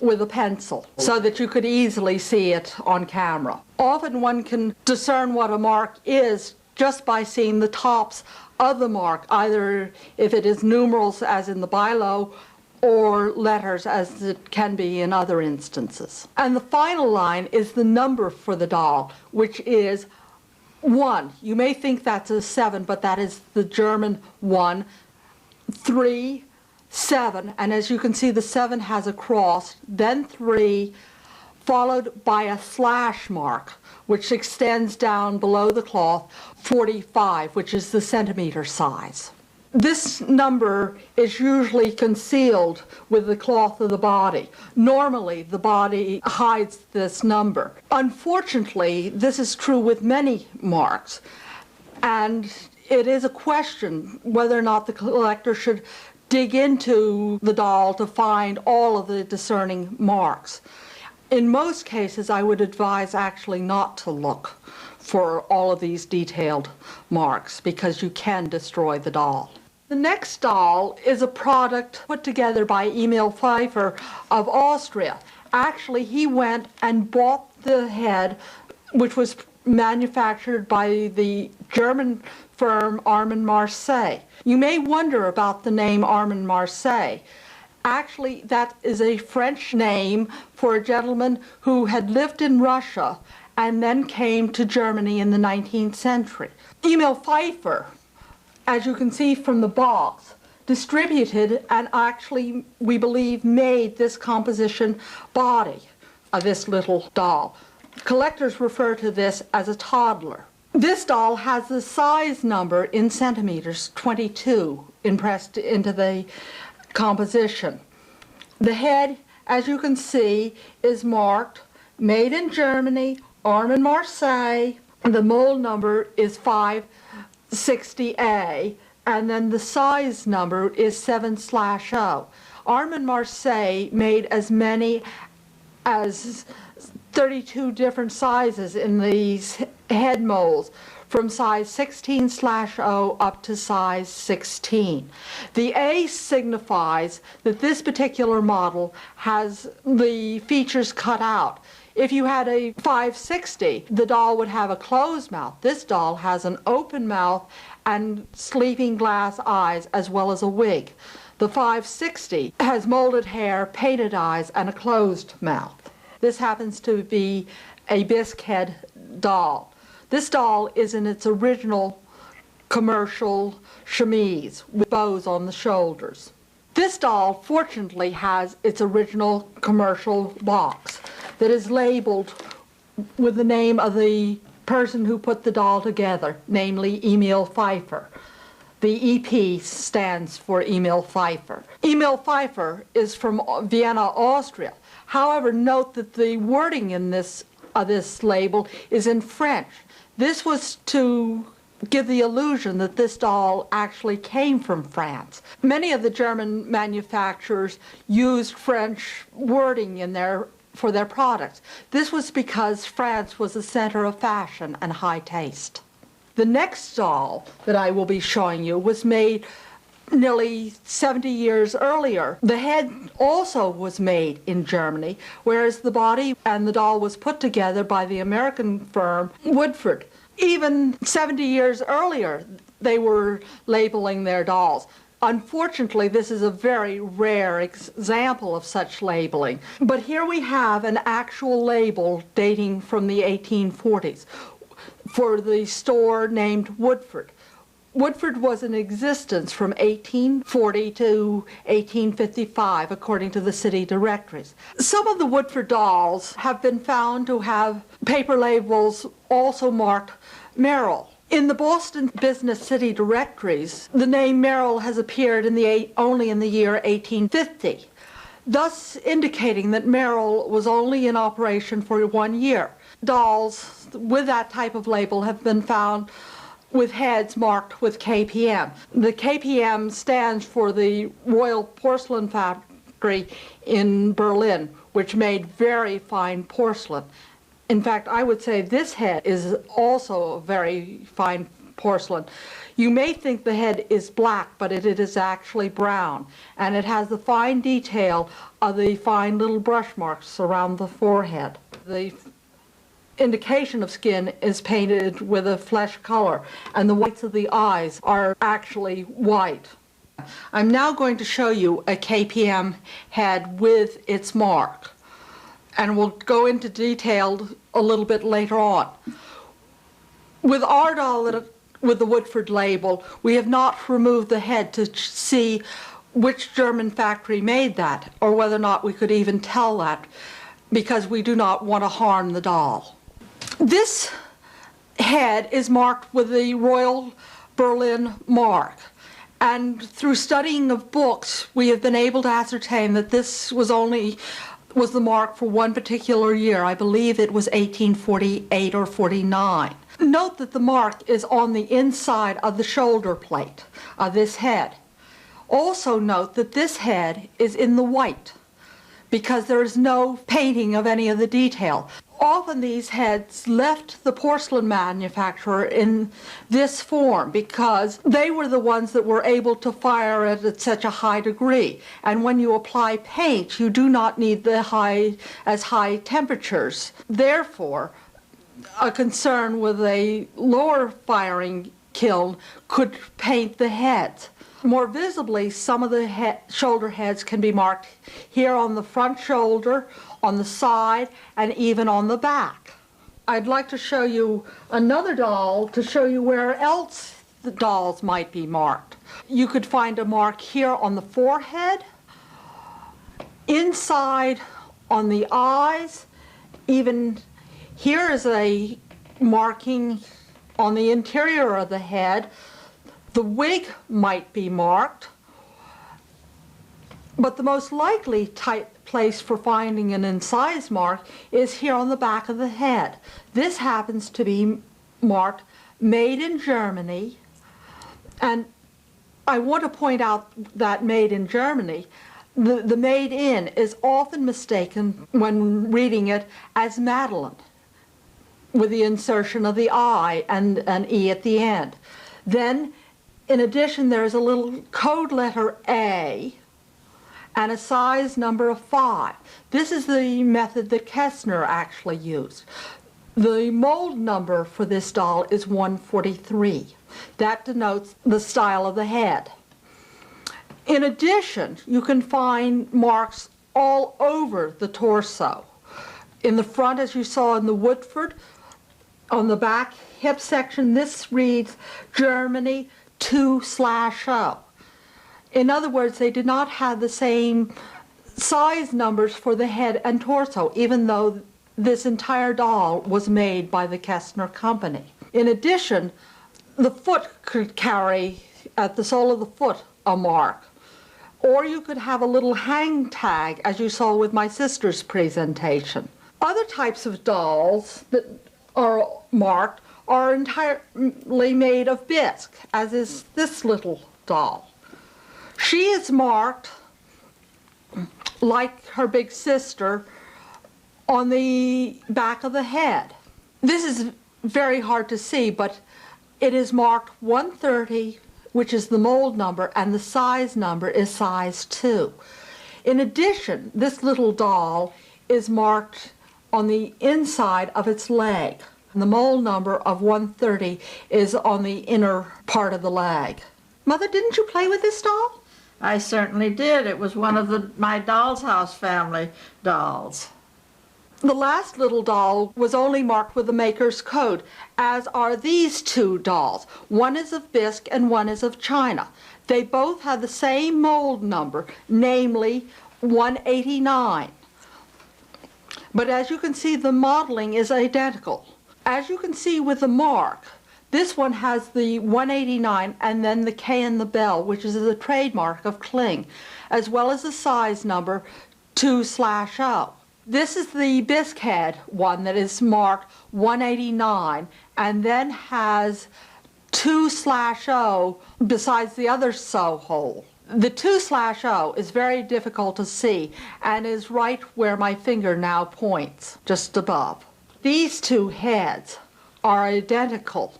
with a pencil so that you could easily see it on camera. Often one can discern what a mark is just by seeing the tops of the mark, either if it is numerals as in the Bilo or letters as it can be in other instances. And the final line is the number for the doll, which is 1. You may think that's a 7, but that is the German 1, 3, 7, and as you can see the 7 has a cross, then 3, followed by a slash mark, which extends down below the cloth, 45, which is the centimeter size. This number is usually concealed with the cloth of the body. Normally, the body hides this number. Unfortunately, this is true with many marks, and it is a question whether or not the collector should dig into the doll to find all of the discerning marks. In most cases, I would advise actually not to look for all of these detailed marks because you can destroy the doll. The next doll is a product put together by Emil Pfeiffer of Austria. Actually, he went and bought the head, which was manufactured by the German firm Armand Marseille. You may wonder about the name Armand Marseille. Actually, that is a French name for a gentleman who had lived in Russia and then came to Germany in the 19th century. Emil Pfeiffer, as you can see from the box, distributed and actually, we believe, made this composition body of this little doll. Collectors refer to this as a toddler. This doll has the size number in centimeters, 22, impressed into the composition. The head, as you can see, is marked made in Germany, Armand Marseille. The mold number is 560A, and then the size number is 7/0. Armand Marseille made as many as 32 different sizes in these head molds, from size 16/0 up to size 16. The A signifies that this particular model has the features cut out. If you had a 560, the doll would have a closed mouth. This doll has an open mouth and sleeping glass eyes, as well as a wig. The 560 has molded hair, painted eyes, and a closed mouth. This happens to be a bisque head doll. This doll is in its original commercial chemise with bows on the shoulders. This doll, fortunately, has its original commercial box that is labeled with the name of the person who put the doll together, namely Emil Pfeiffer. The EP stands for Emil Pfeiffer. Emil Pfeiffer is from Vienna, Austria. However, note that the wording in this label is in French. This was to give the illusion that this doll actually came from France. Many of the German manufacturers used French wording for their products. This was because France was a center of fashion and high taste. The next doll that I will be showing you was made nearly 70 years earlier. The head also was made in Germany, whereas the body and the doll was put together by the American firm Woodford. Even 70 years earlier, they were labeling their dolls. Unfortunately, this is a very rare example of such labeling. But here we have an actual label dating from the 1840s for the store named Woodford. Woodford was in existence from 1840 to 1855, according to the city directories. Some of the Woodford dolls have been found to have paper labels also marked Merrill. In the Boston Business City directories, the name Merrill has appeared only in the year 1850, thus indicating that Merrill was only in operation for 1 year. Dolls with that type of label have been found with heads marked with KPM. The KPM stands for the Royal Porcelain Factory in Berlin, which made very fine porcelain. In fact, I would say this head is also very fine porcelain. You may think the head is black, but it is actually brown, and it has the fine detail of the fine little brush marks around the forehead. The indication of skin is painted with a flesh color, and the whites of the eyes are actually white. I'm now going to show you a KPM head with its mark, and we'll go into detail a little bit later on. With our doll with the Woodford label, we have not removed the head to see which German factory made that, or whether or not we could even tell that, because we do not want to harm the doll. This head is marked with the Royal Berlin mark, and through studying of books, we have been able to ascertain that this was the mark for one particular year. I believe it was 1848 or 49. Note that the mark is on the inside of the shoulder plate of this head. Also note that this head is in the white, because there is no painting of any of the detail. Often these heads left the porcelain manufacturer in this form because they were the ones that were able to fire it at such a high degree. And when you apply paint, you do not need as high temperatures. Therefore, a concern with a lower firing kiln could paint the heads. More visibly, some of the shoulder heads can be marked here on the front shoulder, on the side, and even on the back. I'd like to show you another doll to show you where else the dolls might be marked. You could find a mark here on the forehead, inside on the eyes, even here is a marking on the interior of the head. The wig might be marked, but the most likely place for finding an incise mark is here on the back of the head. This happens to be marked made in Germany, and I want to point out that made in Germany, the made in is often mistaken when reading it as Madeline, with the insertion of the I and an E at the end. Then, in addition, there is a little code letter A and a size number of 5. This is the method that Kessner actually used. The mold number for this doll is 143. That denotes the style of the head. In addition, you can find marks all over the torso. In the front, as you saw in the Woodford, on the back hip section, this reads Germany 2/0. In other words, they did not have the same size numbers for the head and torso, even though this entire doll was made by the Kessner Company. In addition, the foot could carry, at the sole of the foot, a mark. Or you could have a little hang tag, as you saw with my sister's presentation. Other types of dolls that are marked are entirely made of bisque, as is this little doll. She is marked, like her big sister, on the back of the head. This is very hard to see, but it is marked 130, which is the mold number, and the size number is size 2. In addition, this little doll is marked on the inside of its leg. And the mold number of 130 is on the inner part of the leg. Mother, didn't you play with this doll? I certainly did. It was one of my doll's house family dolls. The last little doll was only marked with the maker's code, as are these two dolls. One is of bisque and one is of china. They both have the same mold number, namely 189. But as you can see, the modeling is identical. As you can see with the mark, this one has the 189 and then the K in the bell, which is the trademark of Kling, as well as the size number 2/0. This is the bisque head one that is marked 189 and then has 2/0 besides the other sew hole. The 2/0 is very difficult to see and is right where my finger now points, just above. These two heads are identical,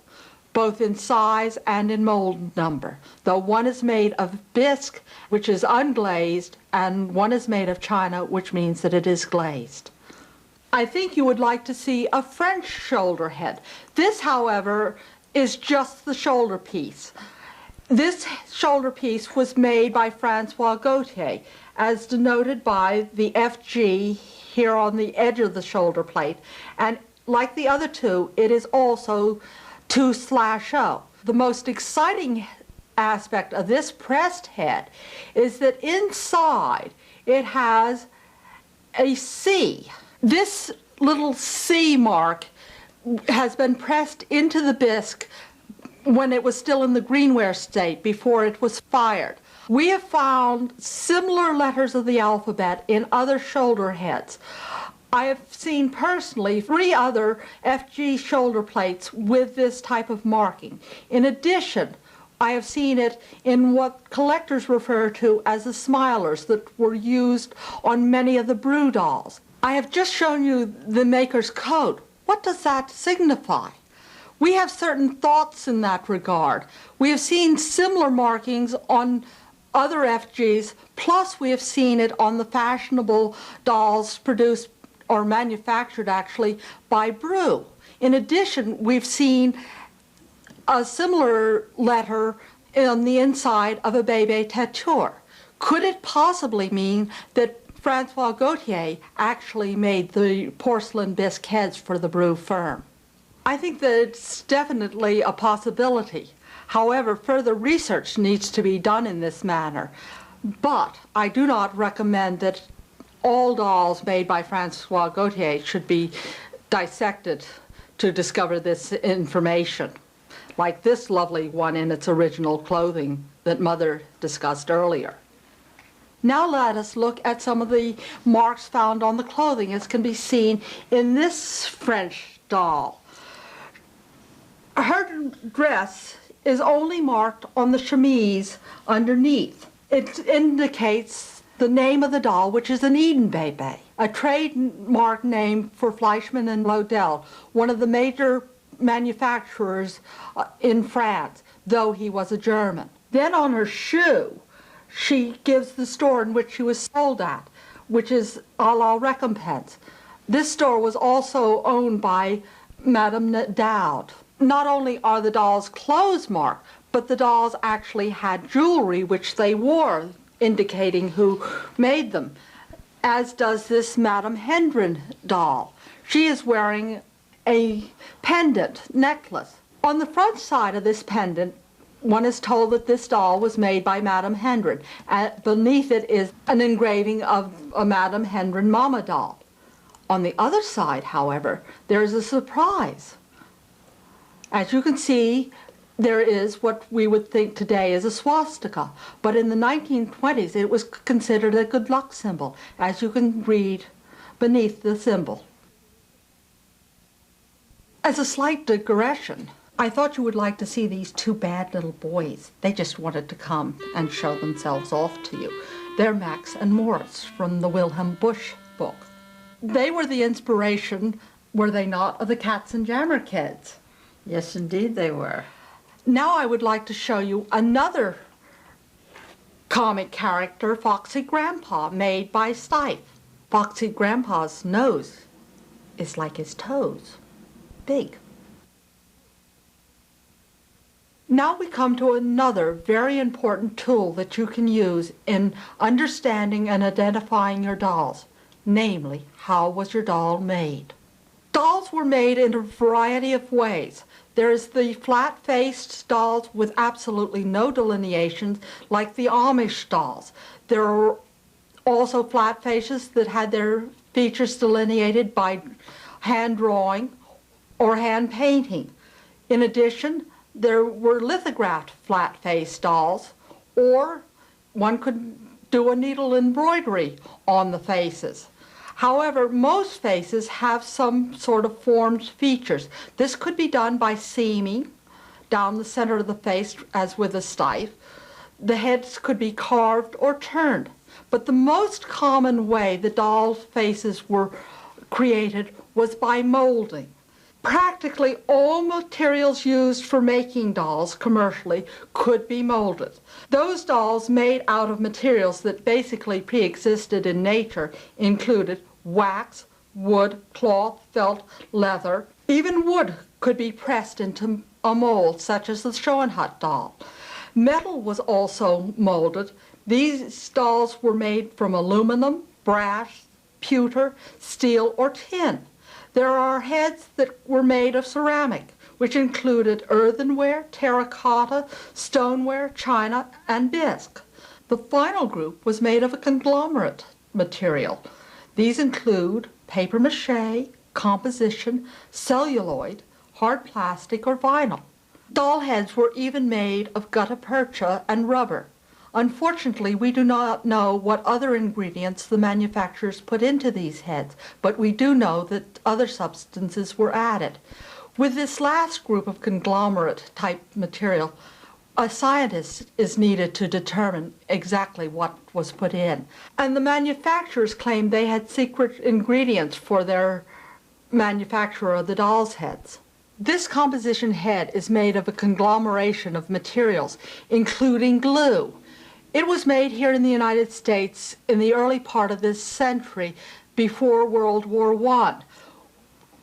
both in size and in mold number, though one is made of bisque, which is unglazed, and one is made of china, which means that it is glazed. I think you would like to see a French shoulder head. This, however, is just the shoulder piece. This shoulder piece was made by Francois Gautier, as denoted by the FG here on the edge of the shoulder plate, and like the other two, it is also 2/0. The most exciting aspect of this pressed head is that inside it has a C. This little C mark has been pressed into the bisque when it was still in the greenware state before it was fired. We have found similar letters of the alphabet in other shoulder heads. I have seen personally 3 other FG shoulder plates with this type of marking. In addition, I have seen it in what collectors refer to as the smilers that were used on many of the Brew dolls. I have just shown you the maker's code. What does that signify? We have certain thoughts in that regard. We have seen similar markings on other FGs, plus we have seen it on the fashionable dolls produced or manufactured actually by Brew. In addition, we've seen a similar letter on the inside of a bébé têteur. Could it possibly mean that Francois Gautier actually made the porcelain bisque heads for the Brew firm? I think that it's definitely a possibility. However, further research needs to be done in this manner. But I do not recommend that all dolls made by Francois Gautier should be dissected to discover this information, like this lovely one in its original clothing that Mother discussed earlier. Now let us look at some of the marks found on the clothing, as can be seen in this French doll. Her dress is only marked on the chemise underneath. It indicates the name of the doll, which is an Eden bébé, a trademark name for Fleischmann and Lodell, one of the major manufacturers in France, though he was a German. Then on her shoe, she gives the store in which she was sold at, which is a la Recompense. This store was also owned by Madame Dowd. Not only are the dolls' clothes marked, but the dolls actually had jewelry which they wore, indicating who made them, as does this Madame Hendren doll. She is wearing a pendant necklace. On the front side of this pendant, one is told that this doll was made by Madame Hendren. Beneath it is an engraving of a Madame Hendren Mama doll. On the other side, however, there is a surprise. As you can see, there is what we would think today is a swastika, but in the 1920s it was considered a good luck symbol, as you can read beneath the symbol. As a slight digression, I thought you would like to see these two bad little boys. They just wanted to come and show themselves off to you. They're Max and Moritz from the Wilhelm Busch book. They were the inspiration, were they not, of the Cats and Jammer Kids? Yes, indeed they were. Now I would like to show you another comic character, Foxy Grandpa, made by Steiff. Foxy Grandpa's nose is like his toes, big. Now we come to another very important tool that you can use in understanding and identifying your dolls, namely, how was your doll made? Dolls were made in a variety of ways. There's the flat-faced dolls with absolutely no delineations, like the Amish dolls. There are also flat faces that had their features delineated by hand drawing or hand painting. In addition, there were lithographed flat-faced dolls, or one could do a needle embroidery on the faces. However, most faces have some sort of formed features. This could be done by seaming down the center of the face, as with a Steiff. The heads could be carved or turned. But the most common way the doll faces were created was by molding. Practically all materials used for making dolls commercially could be molded. Those dolls made out of materials that basically pre-existed in nature included wax, wood, cloth, felt, leather. Even wood could be pressed into a mold, such as the Schoenhut doll. Metal was also molded. These dolls were made from aluminum, brass, pewter, steel, or tin. There are heads that were made of ceramic, which included earthenware, terracotta, stoneware, china, and bisque. The final group was made of a conglomerate material. These include papier-mâché, composition, celluloid, hard plastic, or vinyl. Doll heads were even made of gutta percha and rubber. Unfortunately, we do not know what other ingredients the manufacturers put into these heads, but we do know that other substances were added. With this last group of conglomerate type material, A scientist is needed to determine exactly what was put in. And the manufacturers claimed they had secret ingredients for their manufacture of the doll's heads. This composition head is made of a conglomeration of materials, including glue. It was made here in the United States in the early part of this century, before World War I.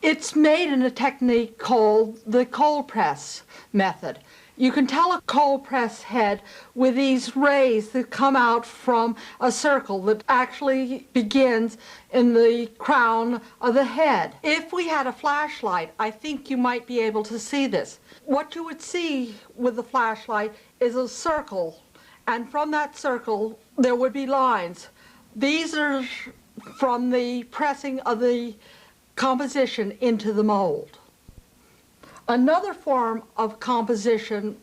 It's made in a technique called the cold press method. You can tell a cold press head with these rays that come out from a circle that actually begins in the crown of the head. If we had a flashlight, I think you might be able to see this. What you would see with the flashlight is a circle, and from that circle there would be lines. These are from the pressing of the composition into the mold. Another form of composition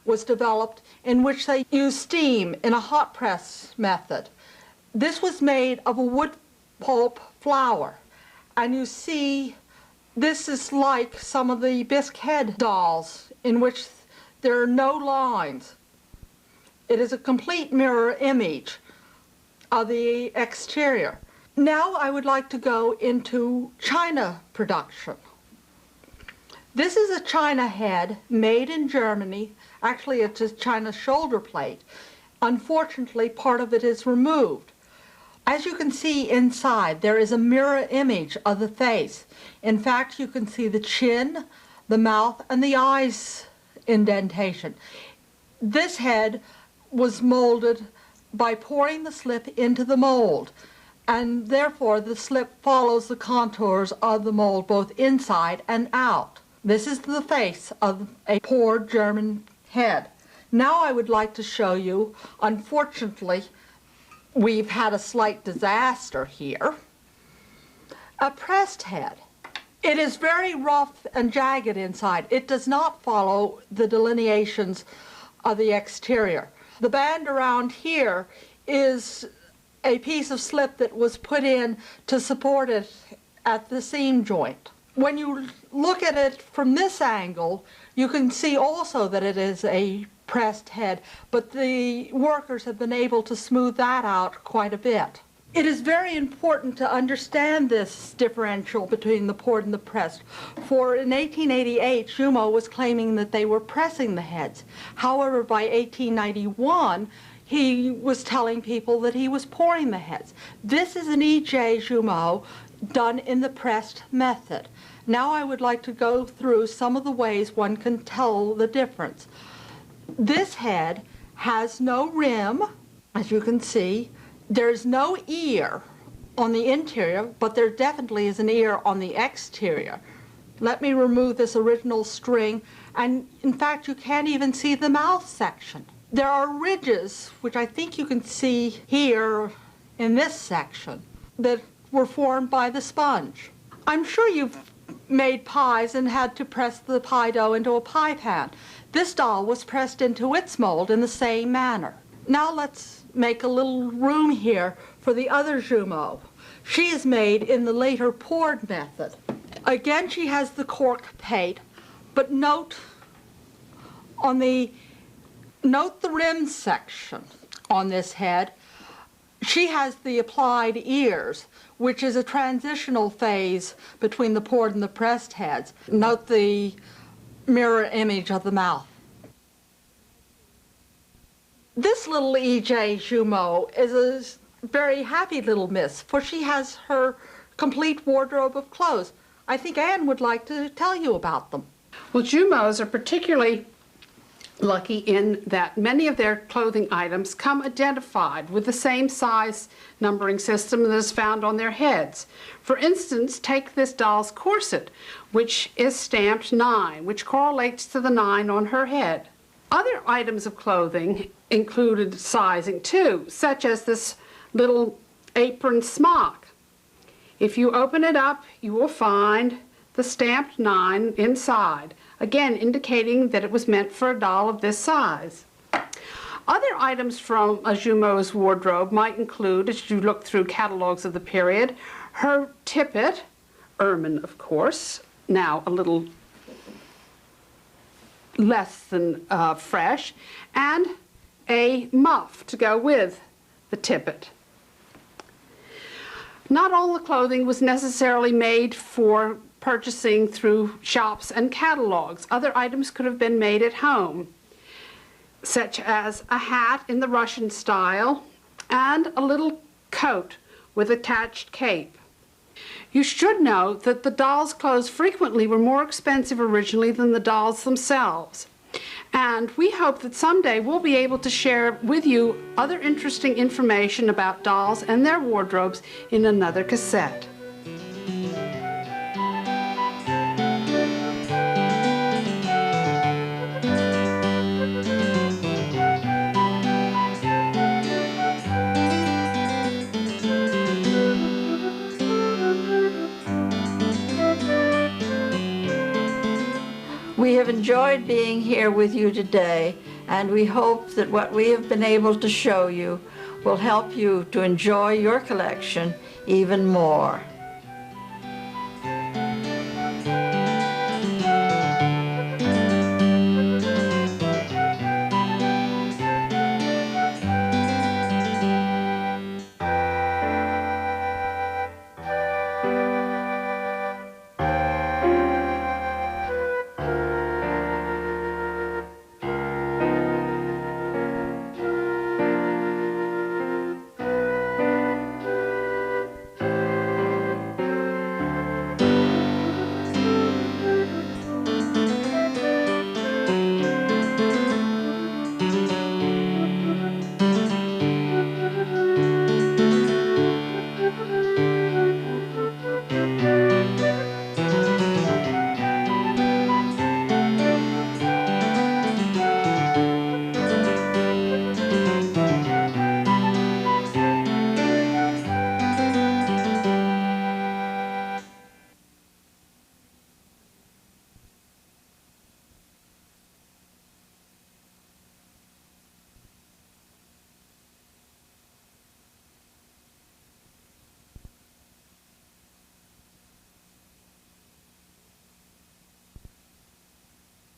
was developed in which they used steam in a hot press method. This was made of a wood pulp flour, and you see this is like some of the bisque head dolls in which there are no lines. It is a complete mirror image of the exterior. Now I would like to go into china production. This is a china head made in Germany. Actually, it's a china shoulder plate. Unfortunately, part of it is removed. As you can see inside, there is a mirror image of the face. In fact, you can see the chin, the mouth, and the eyes indentation. This head was molded by pouring the slip into the mold, and therefore the slip follows the contours of the mold both inside and out. This is the face of a poor German head. Now I would like to show you, unfortunately, we've had a slight disaster here, a pressed head. It is very rough and jagged inside. It does not follow the delineations of the exterior. The band around here is a piece of slip that was put in to support it at the seam joint. When you look at it from this angle, you can see also that it is a pressed head, but the workers have been able to smooth that out quite a bit. It is very important to understand this differential between the poured and the pressed, for in 1888, Jumeau was claiming that they were pressing the heads. However, by 1891, he was telling people that he was pouring the heads. This is an E.J. Jumeau done in the pressed method. Now I would like to go through some of the ways one can tell the difference. This head has no rim, as you can see. There's no ear on the interior, but there definitely is an ear on the exterior. Let me remove this original string, and in fact you can't even see the mouth section. There are ridges, which I think you can see here in this section, that were formed by the sponge. I'm sure you've made pies and had to press the pie dough into a pie pan. This doll was pressed into its mold in the same manner. Now let's make a little room here for the other Jumeau. She is made in the later poured method. Again, she has the cork pate, but note the rim section on this head. She has the applied ears, which is a transitional phase between the poured and the pressed heads. Note the mirror image of the mouth. This little E.J. Jumeau is a very happy little miss, for she has her complete wardrobe of clothes. I think Anne would like to tell you about them. Well, Jumeaus are particularly lucky in that many of their clothing items come identified with the same size numbering system that is found on their heads. For instance, take this doll's corset, which is stamped 9, which correlates to the 9 on her head. Other items of clothing included sizing too, such as this little apron smock. If you open it up, you will find the stamped 9 inside, again indicating that it was meant for a doll of this size. Other items from a Jumeau's wardrobe might include, as you look through catalogs of the period, her tippet, ermine of course, now a little less than fresh, and a muff to go with the tippet. Not all the clothing was necessarily made for purchasing through shops and catalogs. Other items could have been made at home, such as a hat in the Russian style and a little coat with attached cape. You should know that the dolls' clothes frequently were more expensive originally than the dolls themselves. And we hope that someday we'll be able to share with you other interesting information about dolls and their wardrobes in another cassette. We have enjoyed being here with you today, and we hope that what we have been able to show you will help you to enjoy your collection even more.